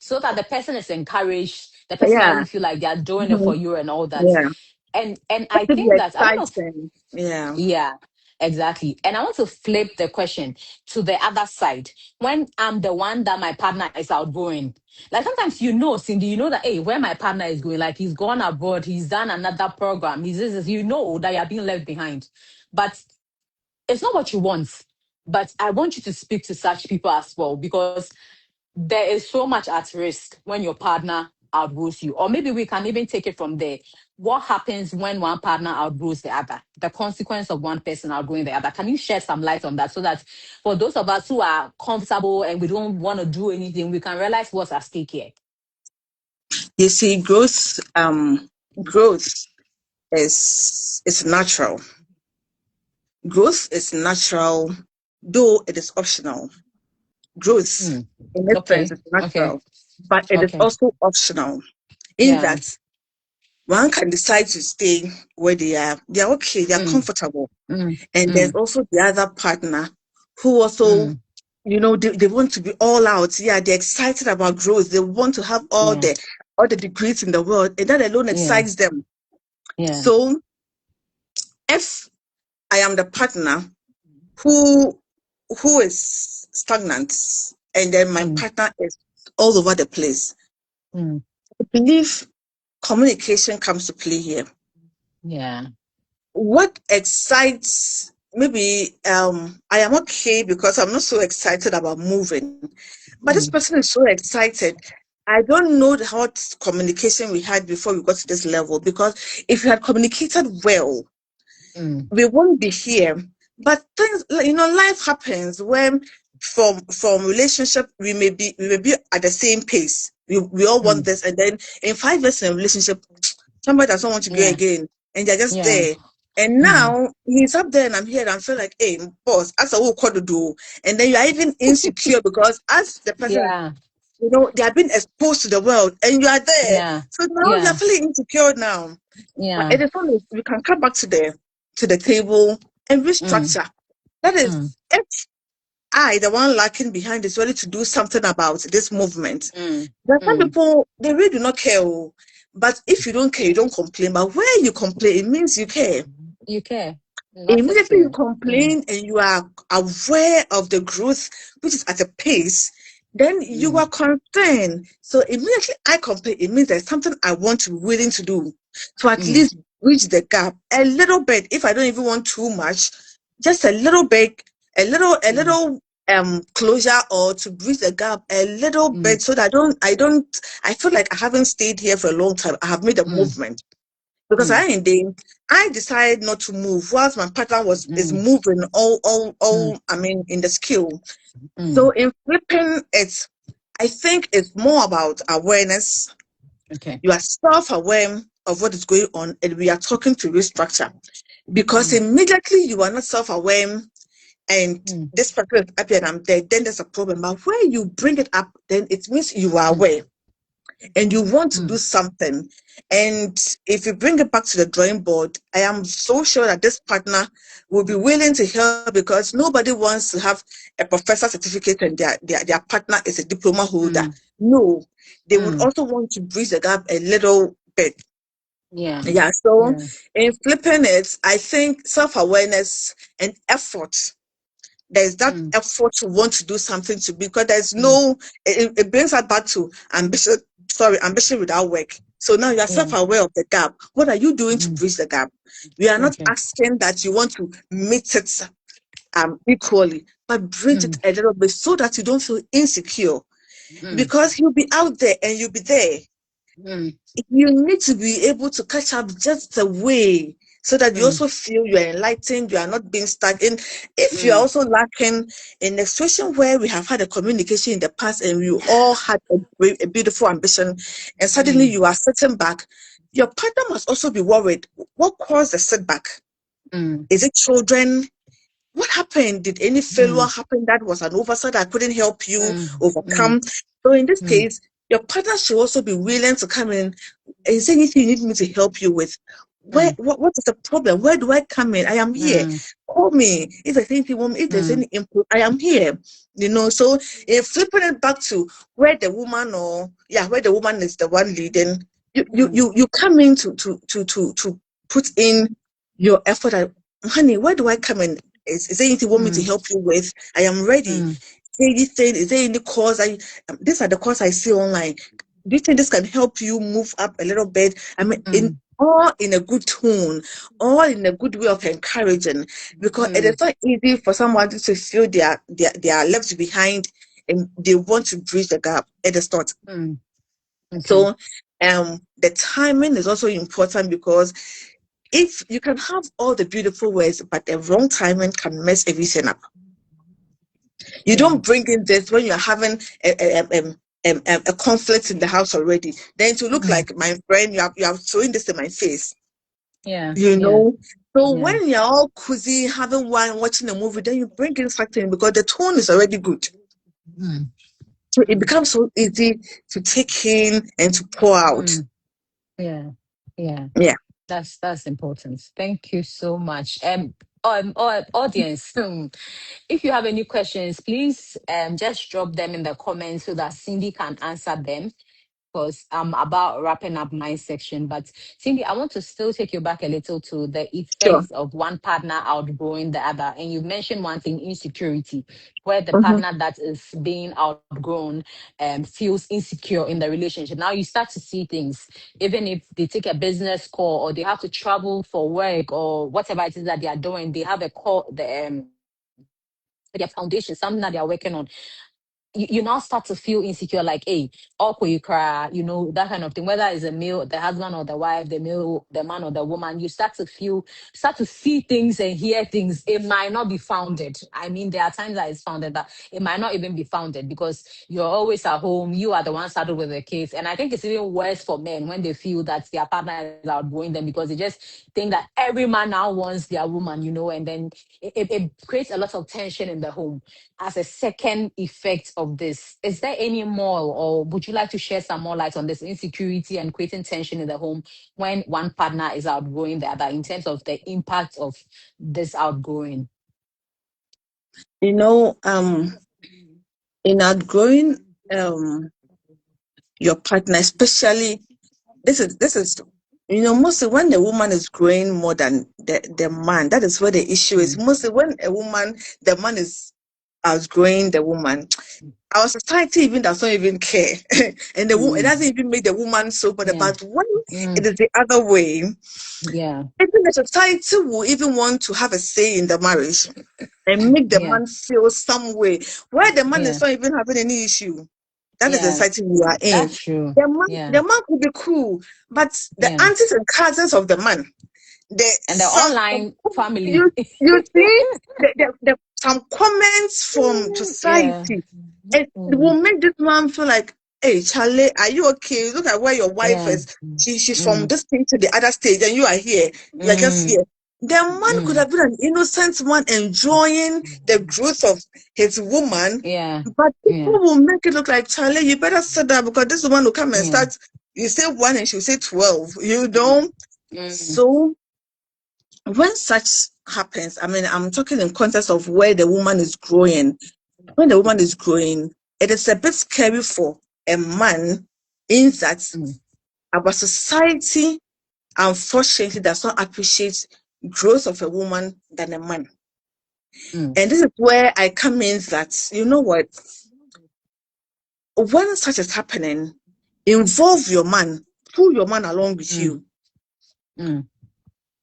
so that the person is encouraged, the person Yeah. doesn't feel like they are doing it Hmm. for you and all that. Yeah. And That I should be think that I want to. exciting. Yeah. Yeah, exactly. And I want to flip the question to the other side. When I'm the one that my partner is outgoing, like sometimes Cindy, you know that, hey, where my partner is going, like he's gone abroad, he's done another program, he's this, you know that you're being left behind. But it's not what you want. But I want you to speak to such people as well, because there is so much at risk when your partner outgrows you. Or maybe we can even take it from there. What happens when one partner outgrows the other? The consequence of one person outgrowing the other. Can you shed some light on that so that for those of us who are comfortable and we don't want to do anything, we can realize what's at stake here? You see, growth is natural. Growth is natural, though it is optional. Growth, Hmm. in this sense, Okay. is Okay. natural, but it is Okay. also optional. In Yeah. that one can decide to stay where they are. They are okay. They are Mm. comfortable. Mm. And there's Mm. also the other partner who also, Mm. they want to be all out. Yeah, they're excited about growth. They want to have Yeah. all the degrees in the world, and that alone Yeah. excites them. Yeah. So if I am the partner who who is stagnant, and then my Mm. partner is all over the place, Mm. I believe communication comes to play here. Yeah. What excites, maybe I am okay because I'm not so excited about moving, but this Mm. person is so excited. I don't know what communication we had before we got to this level, because if you had communicated well, we won't be here. But things, life happens when from relationship we may be at the same pace. We all want this, and then in 5 years in a relationship, somebody doesn't want to go Yeah. again, and they're just Yeah. there. And now he's up there and I'm here and I feel like, hey, boss, as a whole to do. And then you're even insecure because as the person, Yeah. they are being exposed to the world and you are there. Yeah. So now you're Yeah. feeling insecure now. But Yeah. it is only we can come back to the table and Mm. restructure. That Mm. is, if I, the one lacking behind, is ready to do something about this movement. Mm. There are some Mm. people, they really do not care. Oh. But if you don't care, you don't complain. But where you complain, it means you care. You care. That is Immediately you good. complain and you are aware of the growth, which is at a pace, then you are concerned. So immediately I complain, it means there's something I want to be willing to do to at Mm. least bridge the gap a little bit. If I don't even want too much, just a little bit, a little closure, or to bridge the gap a little Mm. bit, so that I feel like I haven't stayed here for a long time. I have made a Mm. movement. Because Mm. I decided not to move whilst my partner is Mm. moving Mm. in the skill. So Mm. in flipping it, I think it's more about awareness. Okay. You are self-aware of what is going on, and we are talking to restructure. Because Mm. immediately you are not self-aware and Mm. this person is happy and I'm there, then there's a problem. But where you bring it up, then it means you are Mm. aware and you want to do Mm. something. And if you bring it back to the drawing board, I am so sure that this partner will be willing to help, because nobody wants to have a professor certificate and their partner is a diploma holder. Mm. No, they would Mm. also want to bridge the gap a little bit. Yeah. Yeah, so Yeah. in flipping it, I think self-awareness and effort, there's that Mm. effort to want to do something, to because there's Mm. no it brings us back to ambition without work. So now you're Yeah. self-aware of the gap. What are you doing to Mm. bridge the gap? We are not Okay. asking that you want to meet it equally, but bridge it Mm. a little bit so that you don't feel insecure, Mm. because you'll be out there and you'll be there. Mm. You need to be able to catch up just the way, so that you Mm. also feel you are enlightened, you are not being stuck. And if you are Mm. also lacking in a situation where we have had a communication in the past and we all had a beautiful ambition, and suddenly Mm. you are sitting back, your partner must also be worried. What caused the setback? Mm. Is it children? What happened? Did any failure Mm. happen that was an oversight that couldn't help you Mm. Mm. overcome? So in this Mm. case, your partner should also be willing to come in. Is there anything you need me to help you with? Mm. What is the problem? Where do I come in? I am here. Mm. Call me if there's anything, if there's Mm. any input. I am here. So if flipping it back to where the woman is the one leading, Mm. you come in to put in your effort. Honey, where do I come in? Is there anything you want me to Mm. help you with? I am ready. Mm. Is there any course these are the courses I see online. Do you think this can help you move up a little bit? I mean, Mm. all in a good tone, all in a good way of encouraging, because it is Mm. not easy for someone to feel they are left behind and they want to bridge the gap. It is not. Mm. Okay. So the timing is also important, because if you can have all the beautiful words, but the wrong timing can mess everything up. You Yeah. don't bring in this when you're having a conflict in the house already. Then to look Mm. like my friend, you are throwing this in my face. Yeah. You Yeah. know. So Yeah. when you're all cozy, having wine, watching a movie, then you bring in something because the tone is already good. Mm. So it Mm. becomes so easy to take in and to pour out. Mm. Yeah. Yeah. Yeah. That's important. Thank you so much. Audience, if you have any questions, please just drop them in the comments so that Cindy can answer them, because I'm about wrapping up my section. But Cindy, I want to still take you back a little to the Sure. effects of one partner outgrowing the other. And you mentioned one thing, insecurity, where the Mm-hmm. partner that is being outgrown feels insecure in the relationship. Now you start to see things, even if they take a business call or they have to travel for work or whatever it is that they are doing, they have a call, their foundation, something that they are working on, you now start to feel insecure, like, hey, awkward, you cry, that kind of thing. Whether it's a male, the husband or the wife, the man or the woman, you start to see things and hear things. It might not be founded. I mean, there are times that it's founded, but it might not even be founded because you're always at home. You are the one saddled with the kids. And I think it's even worse for men when they feel that their partner is outgrowing them because they just think that every man now wants their woman, and then it creates a lot of tension in the home as a second effect of this. Is there any more, or would you like to share some more light on this insecurity and creating tension in the home when one partner is outgrowing the other in terms of the impact of this outgrowing? You know, in outgrowing your partner, especially this is mostly when the woman is growing more than the man. That is where the issue is. Mostly when the man is outgrowing the woman. Our society even does not even care, and it doesn't even make the woman so bad. Yeah. But when it is the other way, Yeah. even the society will even want to have a say in the marriage and make the Yeah. man feel some way where the man is Yeah. not even having any issue. That is the Yeah. society we are in. That's true. The man, Yeah. the man could be cool, but the Yeah. aunties and cousins of the man, And the some online family. you see some comments from Yeah. society, it will Mm. make this man feel like, hey Charlie, are you okay? Look at where your wife Yeah. is. She's from Mm. this state to the other state, and you are here. You are just Mm. here. The man could Mm. have been an innocent one enjoying the growth of his woman, Yeah. but people Yeah. will make it look like, Charlie, you better sit down because this woman will come and Yeah. start. You say one and she'll say 12. You know. Mm. So when such happens, I mean, I'm talking in context of where the woman is growing. When the woman is growing, it is a bit scary for a man in that Mm. our society, unfortunately, does not appreciate growth of a woman than a man. Mm. And this is where I come in that, you know what, when such is happening, involve your man, pull your man along with Mm. you. Mm.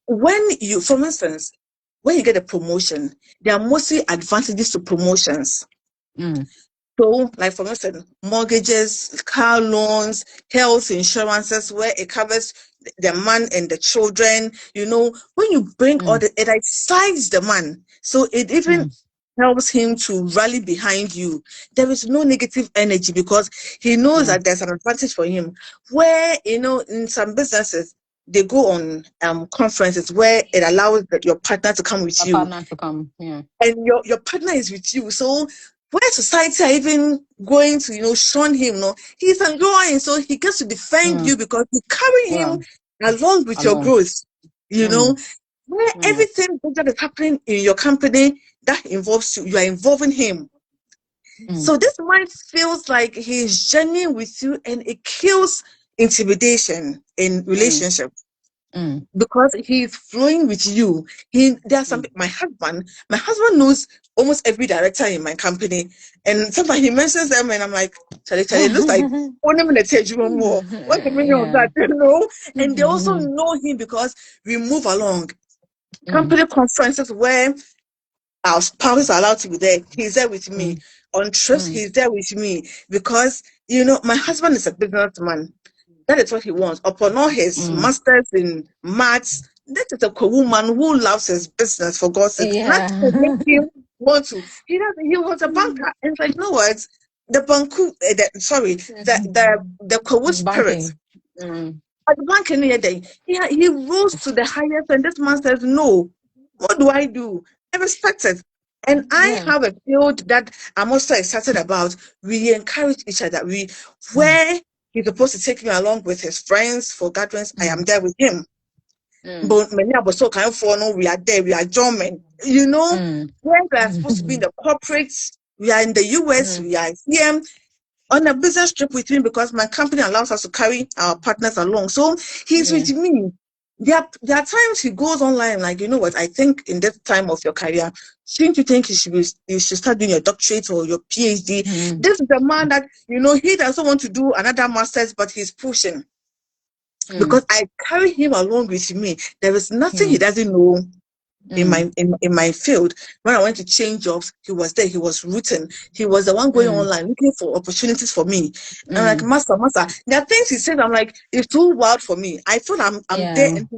When you, for instance, when you get a promotion, there are mostly advantages to promotions. Mm. So, like for instance, mortgages, car loans, health insurances, where it covers the man and the children. When you bring all Mm. it excites the man. So it even Mm. helps him to rally behind you. There is no negative energy because he knows Yeah. that there's an advantage for him. Where, in some businesses, they go on conferences where it allows your partner to come with A you, partner to come. Yeah. and your partner is with you. So where society are even going to, shun him, no, he's enjoying. So he gets to defend Mm. you because you carry Yeah. him along with your Alone. growth. You know, Mm. where Mm. everything that is happening in your company that involves you, you are involving him. Mm. So this man feels like he's journeying with you, and it kills intimidation in Mm. relationships Mm. because he's flowing with you. There's some Mm. my husband knows almost every director in my company, and sometimes he mentions them, and I'm like, Charlie, Charlie, it looks like only minute you more. What's the meaning of Yeah. that? And they also know him because we move along Mm. company conferences where our spouses are allowed to be there. He's there with me. Mm. On trips, Mm. he's there with me because my husband is a businessman. That is what he wants. Upon all his Mm. masters in maths, that is a woman who loves his business, for God's sake. Not to make Yeah. him want to. He wants a banker. And it's like, you know what? The banku, the Kowu spirit. Banking. Mm. At the bank any day, he rose to the highest, and this man says, no, what do I do? I respect it. And I Yeah. have a field that I'm also excited about. We encourage each other. Mm. Where he's supposed to take me along with his friends for gatherings, I am Mm. there with him. Mm. But many of us so kind for no, we are there, we are German. Mm. Where we are supposed to be in the corporates, we are in the US, Mm. we are here on a business trip with me because my company allows us to carry our partners along. So he's Yeah. with me. There are times he goes online, like, you know what, I think in this time of your career, shouldn't you think you should start doing your doctorate or your PhD? Mm. This is the man that, he doesn't want to do another master's, but he's pushing Mm. because I carry him along with me. There is nothing he Yeah. doesn't know. in my field. When I went to change jobs, he was there. He was rooting. He was the one going online looking for opportunities for me. I'm like, master. There are things he said. I'm like, it's too wild for me. I thought I'm there, and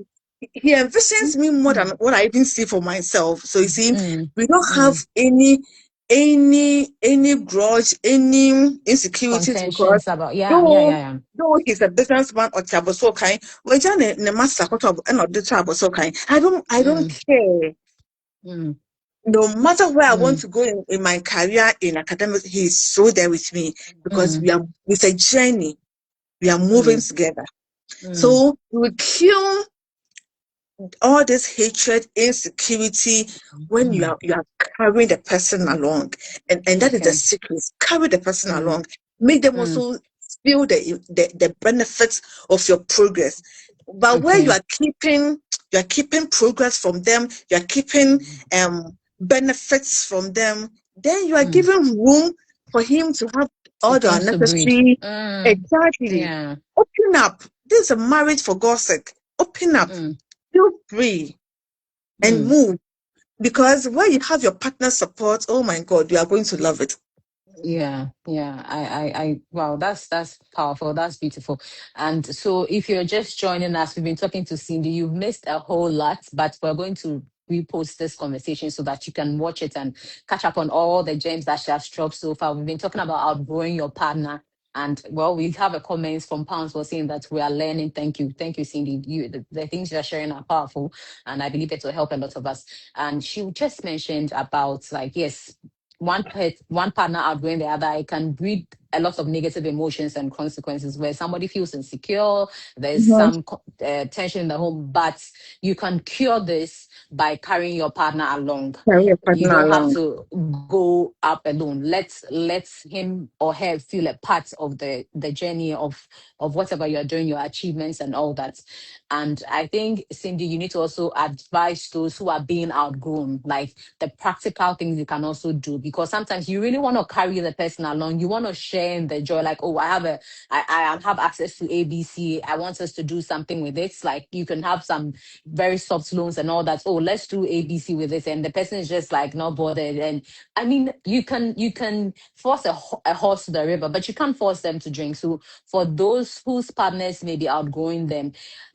he envisions me more than what I even see for myself. So you see, we don't have any grudge, any insecurities, because contentions about though he's a businessman or so kind, we just ne master and not the so kind. I don't care. No matter where I want to go in my career in academics, he's so there with me, because it's a journey. We are moving together. So we kill all this hatred, insecurity, when you are carrying the person along, and that is the secret. Carry the person along, make them also feel the benefits of your progress. But where you are keeping progress from them, you are keeping benefits from them, then you are giving room for him to have all the things to breed. unnecessary. Exactly. Open up. This is a marriage, for God's sake. Open up. Feel free and move, because when you have your partner support, oh my God, you are going to love it. I wow, that's powerful, that's beautiful. And so if you're just joining us, we've been talking to Cindy. You've missed a whole lot, but we're going to repost this conversation so that you can watch it and catch up on all the gems that she has dropped so far. We've been talking about outgrowing your partner. And well, we have a comments from Pounds for saying that we are learning. Thank you, Cindy. The things you are sharing are powerful, and I believe it will help a lot of us. And she just mentioned about, like, yes, one partner outgrowing the other, it can breed a lot of negative emotions and consequences, where somebody feels insecure, there's some tension in the home. But you can cure this by carrying your partner along. Carry your You partner don't have along. to go up alone. Let him or her feel a part of the journey of whatever you're doing, your achievements and all that. And I think, Cindy, you need to also advise those who are being outgrown, like the practical things you can also do, because sometimes you really want to carry the person along. You want to share in the joy, like, oh, I have access to ABC. I want us to do something with it. Like, you can have some very soft loans and all that. Oh, let's do ABC with it, and the person is just like not bothered. And I mean, you can force a horse to the river, but you can't force them to drink. So for those whose partners may be outgrowing them,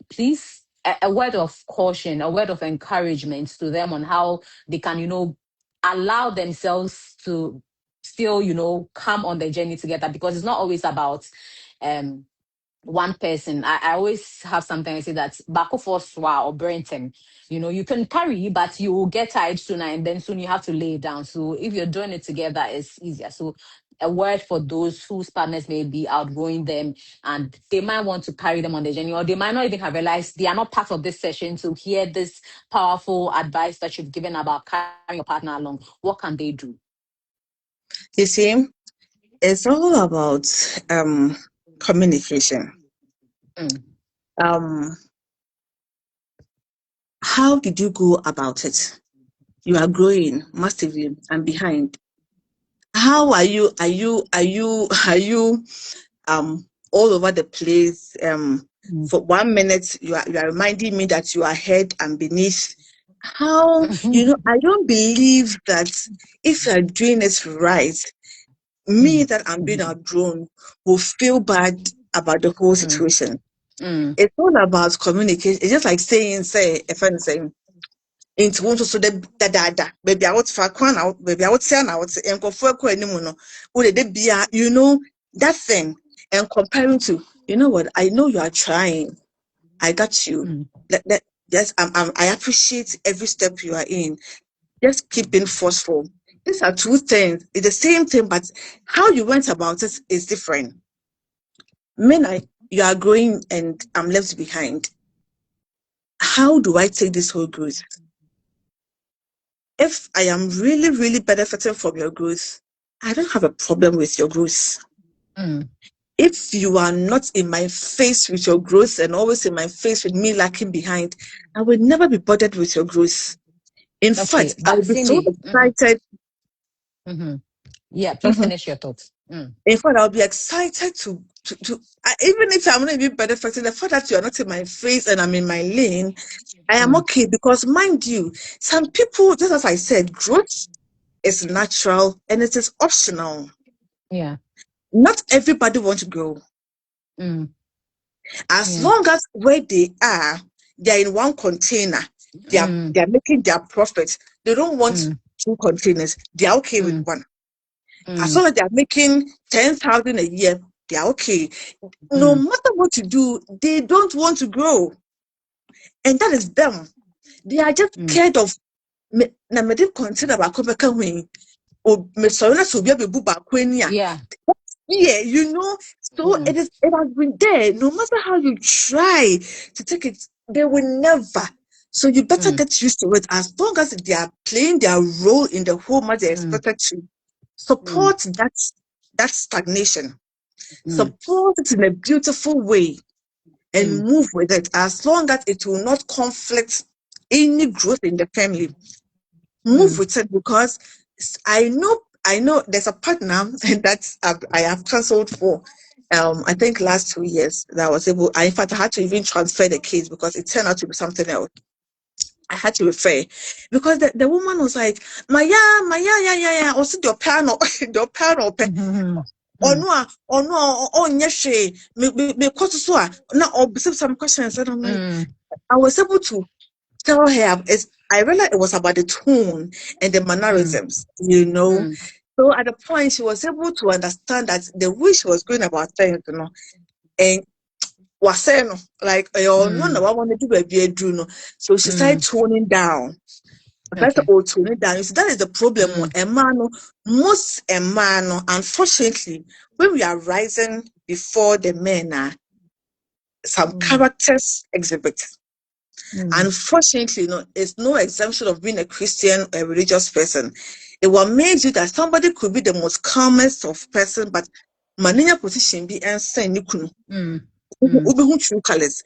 please, a word of caution, a word of encouragement to them on how they can, allow themselves to still, come on the journey together, because it's not always about one person. I always have something I say that bako for swa or Brenton. You can carry, but you will get tired sooner, and then soon you have to lay it down. So if you're doing it together, it's easier. So a word for those whose partners may be outgrowing them, and they might want to carry them on the journey, or they might not even have realized they are not part of this session to hear this powerful advice that you've given about carrying your partner along. What can they do? You see, it's all about communication. How did you go about it? You are growing massively and behind. How are you all over the place? For 1 minute you are reminding me that you are head and beneath. How I don't believe that if you are doing it right, me that I'm being outgrown will feel bad about the whole situation. It's all about communication. It's just like saying, a friend saying, into want to so the dada, baby, I would for out, baby, I would say, and I would say, and go for a no, would it be, that thing, and comparing to, you know what, I know you are trying. I got you. Yes, I appreciate every step you are in. Just keep being forceful. These are two things. It's the same thing, but how you went about it is different. You are growing and I'm left behind. How do I take this whole growth? If I am really, really benefiting from your growth, I don't have a problem with your growth. If you are not in my face with your growth and always in my face with me lacking behind, I will never be bothered with your growth. In fact, I'll be so excited. Yeah, please finish your thoughts. In fact, I'll be excited to even if I'm not even benefiting, the fact that you are not in my face and I'm in my lane, I am okay, because mind you, some people, just as I said, growth is natural and it is optional. Yeah. Not everybody wants to grow. As long as where they are in one container, they are making their profit. They don't want two containers. They are okay with one. As long as they are making 10,000 a year, they are okay. No matter what you do, they don't want to grow, and that is them. They are just scared of na me de container ba ko beka hwen o me sorry na so bia bebu ba ko ani a. Yeah. Yeah, so it has been there. No matter how you try to take it, they will never. So you better get used to it. As long as they are playing their role in the home as they're expected to, support that stagnation. Support it in a beautiful way and move with it, as long as it will not conflict any growth in the family. Move with it, because I know there's a partner that I have cancelled for I think last 2 years, that I was able, in fact I had to even transfer the case because it turned out to be something else. I had to refer because the woman was like, Maya, yeah, also your piano, your piano, or no, me so now or some questions. And I'm like, I was able to tell her, I realized it was about the tone and the mannerisms, So at the point, she was able to understand that the way she was going about things, and was saying like, oh no, I want to do a beard, so she started toning down. That's the old toning down. You see, that is the problem. Most a man, unfortunately, when we are rising before the men, some characters exhibit. Unfortunately, it's no exemption of being a Christian, a religious person. It will amaze you that somebody could be the most calmest of person, but maninya position be and send you true colors.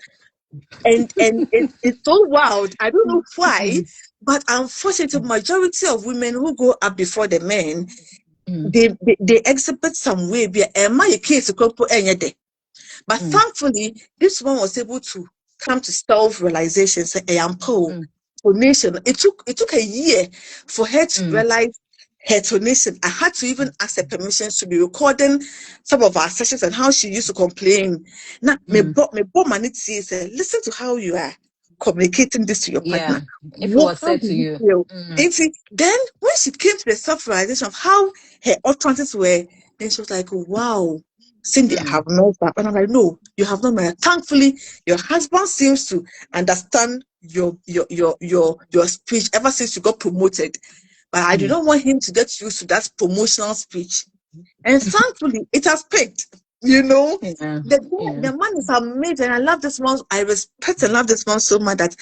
And it's so wild. I don't know why, but unfortunately, the majority of women who go up before the men, they exhibit some way. Be a my case but thankfully, this one was able to come to self-realization. Say, I am poor. Tonation. It took a year for her to realize her tonation. I had to even ask her permission to be recording some of our sessions and how she used to complain. Now, me money say, listen to how you are communicating this to your partner. If it was How said do to you you. feel? And see, then when she came to the self-realization of how her utterances were, then she was like, wow. Cindy, I have no that. And I'm like, no, you have not married. Thankfully, your husband seems to understand your speech ever since you got promoted. But I do not want him to get used to that promotional speech. And thankfully, it has picked. The man is amazing. I love this man. I respect and love this man so much that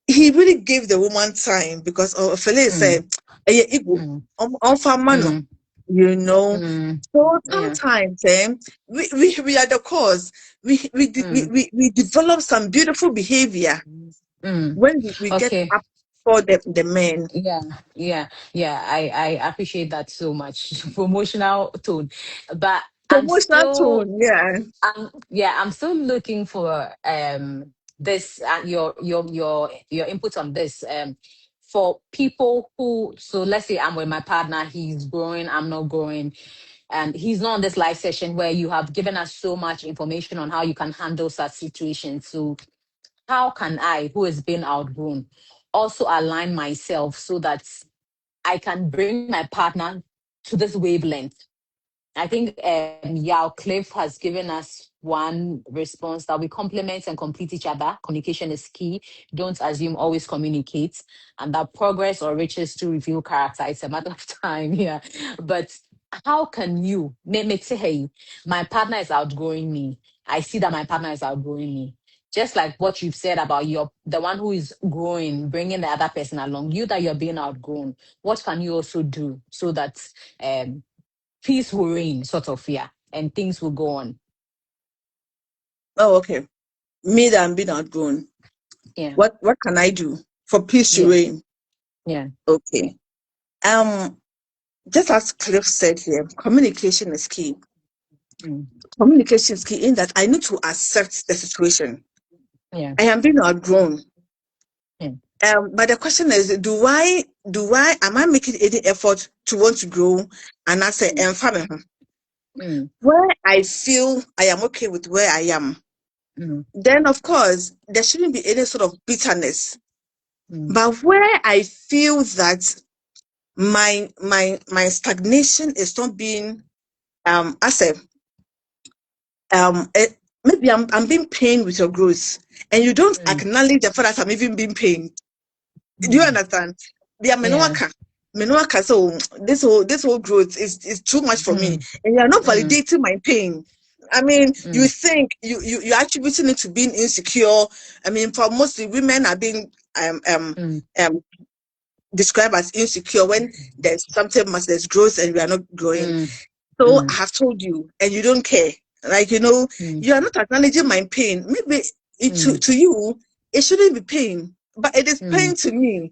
he really gave the woman time, because Fele said, So sometimes we are the cause. We develop some beautiful behavior when we get Okay. up for the men. I appreciate that so much. Promotional tone. But Promotional tone, yeah. I'm still looking for this your input on this. For people who, so let's say I'm with my partner, he's growing, I'm not growing, and he's not on this live session where you have given us so much information on how you can handle such situations. So how can I, who has been outgrown, also align myself so that I can bring my partner to this wavelength? I think Yao Cliff has given us one response that we complement and complete each other. Communication is key. Don't assume, always communicate. And that progress or riches to reveal character. It's a matter of time. Yeah. But how can you, say, hey, my partner is outgrowing me. I see that my partner is outgrowing me. Just like what you've said about the one who is growing, bringing the other person along, you that you're being outgrown, what can you also do so that peace will reign, sort of, yeah, and things will go on? Oh, okay. Me that I'm being outgrown. Yeah. What can I do for peace to reign? Yeah. Okay. just as Cliff said here, communication is key. Mm. Communication is key in that I need to accept the situation. Yeah. I am being outgrown. Yeah. But the question is, am I making any effort to want to grow? And I say, where I feel I am okay with where I am, then of course there shouldn't be any sort of bitterness. But where I feel that my stagnation is not being I say maybe I'm being pained with your growth, and you don't acknowledge the fact that I'm even being pained. Do you understand? Yeah, Yeah. Menuaka, so this whole growth is too much for me, and you are not validating my pain. I mean, you think you're attributing it to being insecure. I mean, for mostly women are being um described as insecure when there's something much there's growth and we are not growing. So I have told you, and you don't care. Like you are not acknowledging my pain. Maybe to you it shouldn't be pain, but it is pain to me.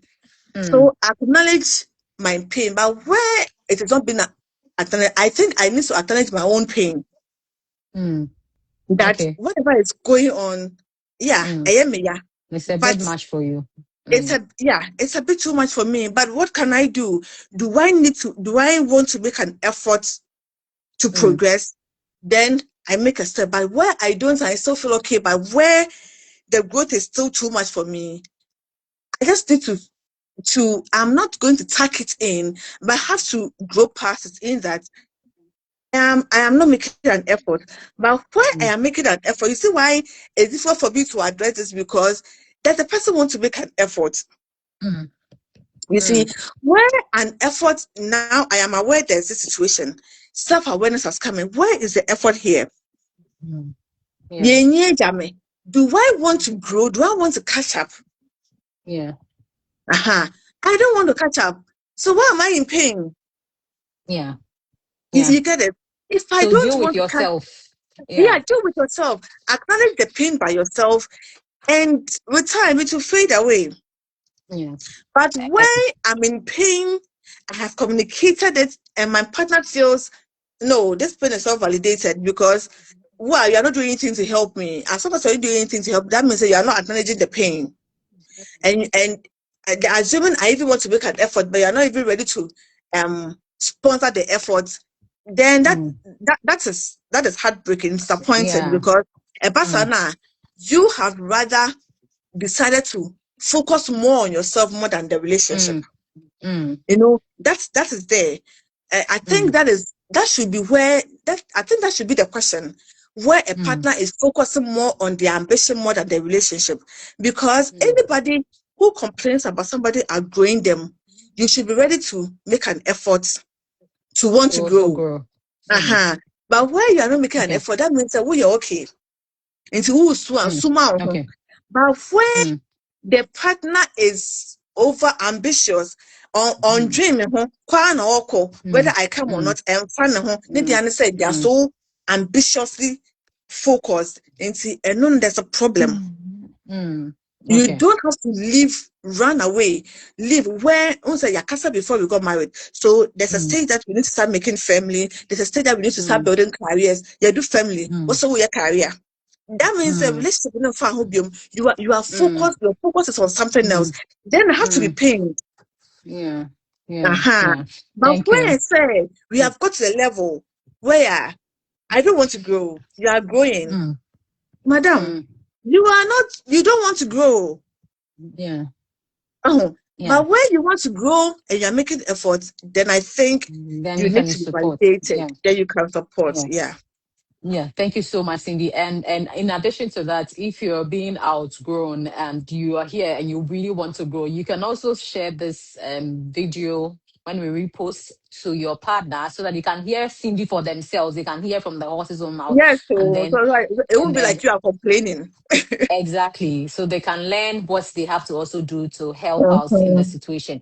So acknowledge my pain, but where it has not been acknowledged, I think I need to acknowledge my own pain. That Okay. whatever is going on, yeah, I am yeah, It's a bit but much for you. it's a bit too much for me. But what can I do? Do I want to make an effort to progress? Then I make a step. But where I don't, I still feel okay. But where the growth is still too much for me, I just need to I'm not going to tuck it in, but I have to grow past it in that I am not making an effort. But where I am making an effort, you see why it's difficult for me to address this, because that the person wants to make an effort. You see, where an effort now, I am aware there's this situation. Self-awareness has come in. Where is the effort here? Yeah. Do I want to grow? Do I want to catch up? Yeah. I don't want to catch up. So why am I in pain? Yeah. You, Yeah. you get it? If I So don't deal with want to catch, yourself. yeah, Yeah. deal with yourself. Acknowledge the pain by yourself, and with time it will fade away. Yeah. But when I'm in pain, I have communicated it, and my partner feels, no, this pain is not validated because, well, you are not doing anything to help me. As long as you're not doing anything to help, that means that you are not acknowledging the pain. And they're assuming I even want to make an effort, but you're not even ready to sponsor the effort. Then that is heartbreaking, disappointing, Yeah. because a person you have rather decided to focus more on yourself more than the relationship. That is there. I think that should be where I think that should be the question, where a partner is focusing more on the ambition more than the relationship. Because anybody who complains about somebody outgrowing them, you should be ready to make an effort to want To to also grow. grow. But where you are not making an Okay. effort, that means that we are okay. Into who and suma. Okay. But where the partner is over ambitious on dreaming, whether I come or not, and fun, say they are so ambitiously focused into, and then there's a problem. You Okay. don't have to run away, live where also Yakasa before we got married. So there's a stage that we need to start making family. There's a stage that we need to start building careers. You do family. What's your career? That means the relationship in you are focused, your focus is on something else. Then I have to be pained. Yeah. Yeah. Yeah. But Thank when I you. say we have got to the level where I don't want to grow, you are growing. Madam, you don't want to grow. Yeah. Yeah. But when you want to grow and you're making efforts, then I think Then you you need can to be support. validated. Yeah. Then you can support. Yeah. Yeah. Yeah, thank you so much, Cindy. And in addition to that, if you're being outgrown and you are here and you really want to grow, you can also share this video when we repost to your partner so that they can hear Cindy for themselves. They can hear from the horse's own mouth, Yes. and So then right, it won't and be then like you are complaining. exactly. So they can learn what they have to also do to help us in the Mhm. situation.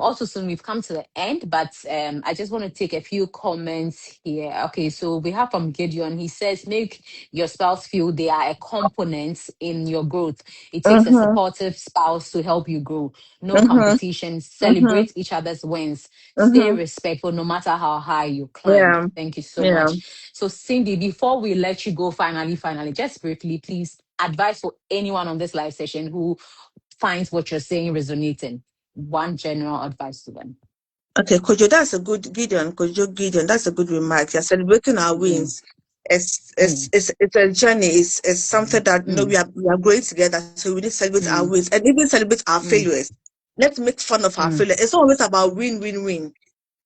Also soon we've come to the end, but I just want to take a few comments here. Okay, so we have from Gideon. He says, make your spouse feel they are a component in your growth. It takes a Mhm. supportive spouse to help you grow. No Mhm. competition. Mhm. Celebrate each other's wins. Stay Mhm. respectful no matter how high you climb. Yeah. Thank you so Yeah. much. So, Cindy, before we let you go, finally, just briefly, please advise for anyone on this live session who finds what you're saying resonating. One general advice to them. Okay, Kojo, that's a good Gideon. Kojo Gideon, that's a good remark. You're celebrating our Mm, wins. It's mm, it's it's it's a journey. It's something that mm, we are growing together. So we need to celebrate our mm, wins and even celebrate our mm, failures. Let's make fun of our mm. failure. It's not always about win, win, win.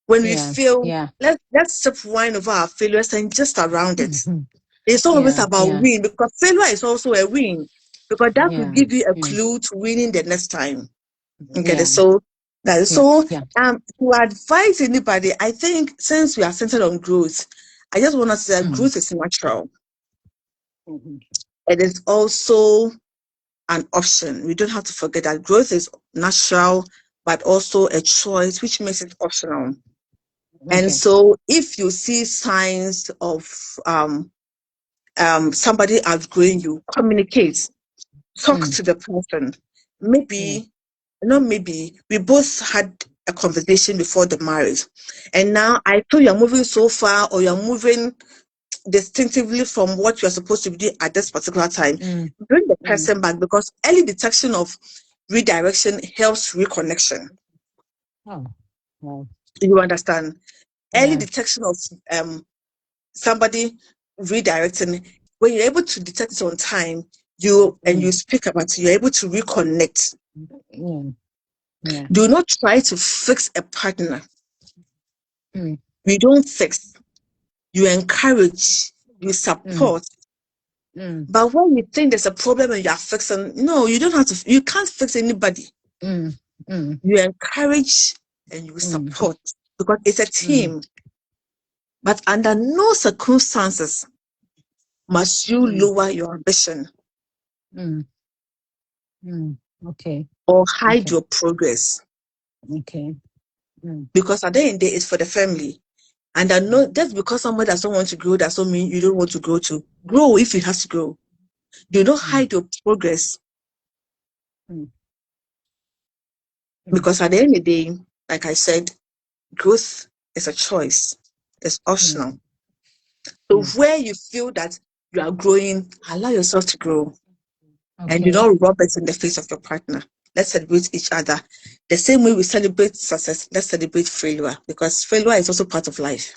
When we Yeah, fail, yeah, let's sip wine over our failures and just around it. It's not always yeah, about yeah, win, because failure is also a win, because that will yeah, give you a yeah, clue to winning the next time. Okay, yeah, so that is yeah, so. yeah. To advise anybody, I think since we are centered on growth, I just want to say that Mm, growth is natural. mhm, It is also an option. We don't have to forget that growth is natural, but also a choice, which makes it optional. And okay. so, if you see signs of somebody outgrowing you, communicate, talk Mm, to the person. mm, Maybe, not maybe, we both had a conversation before the marriage, and now I feel you're moving so far, or you're moving distinctively from what you're supposed to be doing at this particular time. mm, Bring the mm. person back, because early detection of redirection helps reconnection. Oh, wow. You understand? Early Yeah. detection of somebody redirecting, when you're able to detect it on time, you Mm, speak about it, you're able to reconnect. mm, yeah. Do not try to fix a partner. Mm, You don't fix, you encourage, you mm, support. mm, But when you think there's a problem and you are fixing, no, you don't have to, you can't fix anybody. mm, mm, You encourage and you mm, support, because it's a mm, team. But under no circumstances must you mm, lower your ambition mm, mm. Okay. or hide Okay. your progress. Okay. Mm, Because at the end of the day, it's for the family. And I know just because somebody doesn't want to grow, doesn't mean you don't want to grow too. Grow if it has to grow. Do not mm, hide your progress, mm, mm, because at the end of the day, like I said, growth is a choice. It's mm, optional. So mm. where you feel that you are growing, allow yourself to grow, and do Okay. not rub it in the face of your partner. Let's celebrate each other. The same way we celebrate success, let's celebrate failure, because failure is also part of life.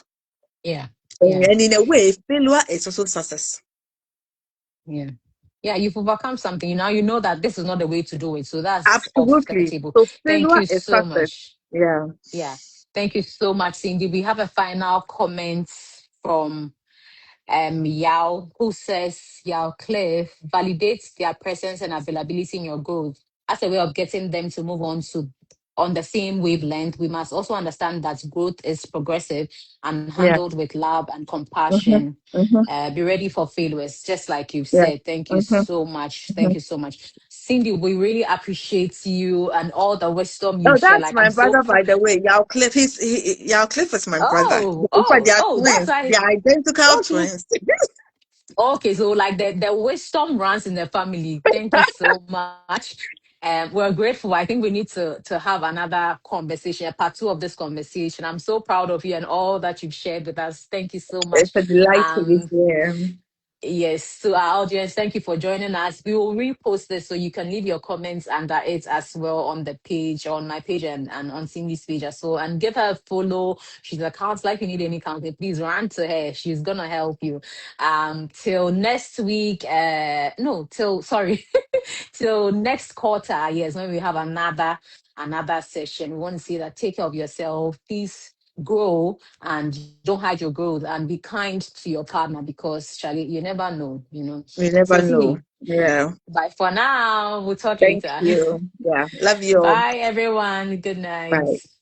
Yeah. Yeah. And in a way, failure is also success. Yeah. Yeah. You've overcome something. Now you know that this is not the way to do it. So that's off the Absolutely. table. So Thank failure you is so success. much. Yeah. Yeah. Thank you so much, Cindy. We have a final comment from Yao, who says Yao Cliff validates their presence and availability in your growth as a way of getting them to move on the same wavelength. We must also understand that growth is progressive and Yeah. handled with love and Mm-hmm. compassion. Mm-hmm. Be ready for failures, just like you Yeah. said. Thank you Mm-hmm. so much. Mm-hmm. Thank you so much. Cindy, we really appreciate you and all the wisdom Oh, you share. that's Like, my I'm so brother, proud. by the way. Yao Cliff. Yao Cliff is my brother. Oh, In fact, oh, they are oh, that's twins. They why. are identical Okay. twins. Okay, so like the wisdom runs in the family. Thank you so much. We're grateful. I think we need to have another conversation, a part two of this conversation. I'm so proud of you and all that you've shared with us. Thank you so much. It's a delight to be Um, here. Yes, to our audience, thank you for joining us. We will repost this so you can leave your comments under it as well on the page, on my page and on Cindy's page as well. And give her a follow. She's a counselor. If you need any counseling, please run to her. She's gonna help you. Till next week, no, till sorry, till next quarter, yes, when we have another session. We want to see that take care of yourself. Please grow and don't hide your growth and be kind to your partner because Charlie, you never know. We never So know. Cindy, Yeah. bye for now. We'll talk Thank later. you. Yeah. Love you all. Bye everyone. Good night. Bye.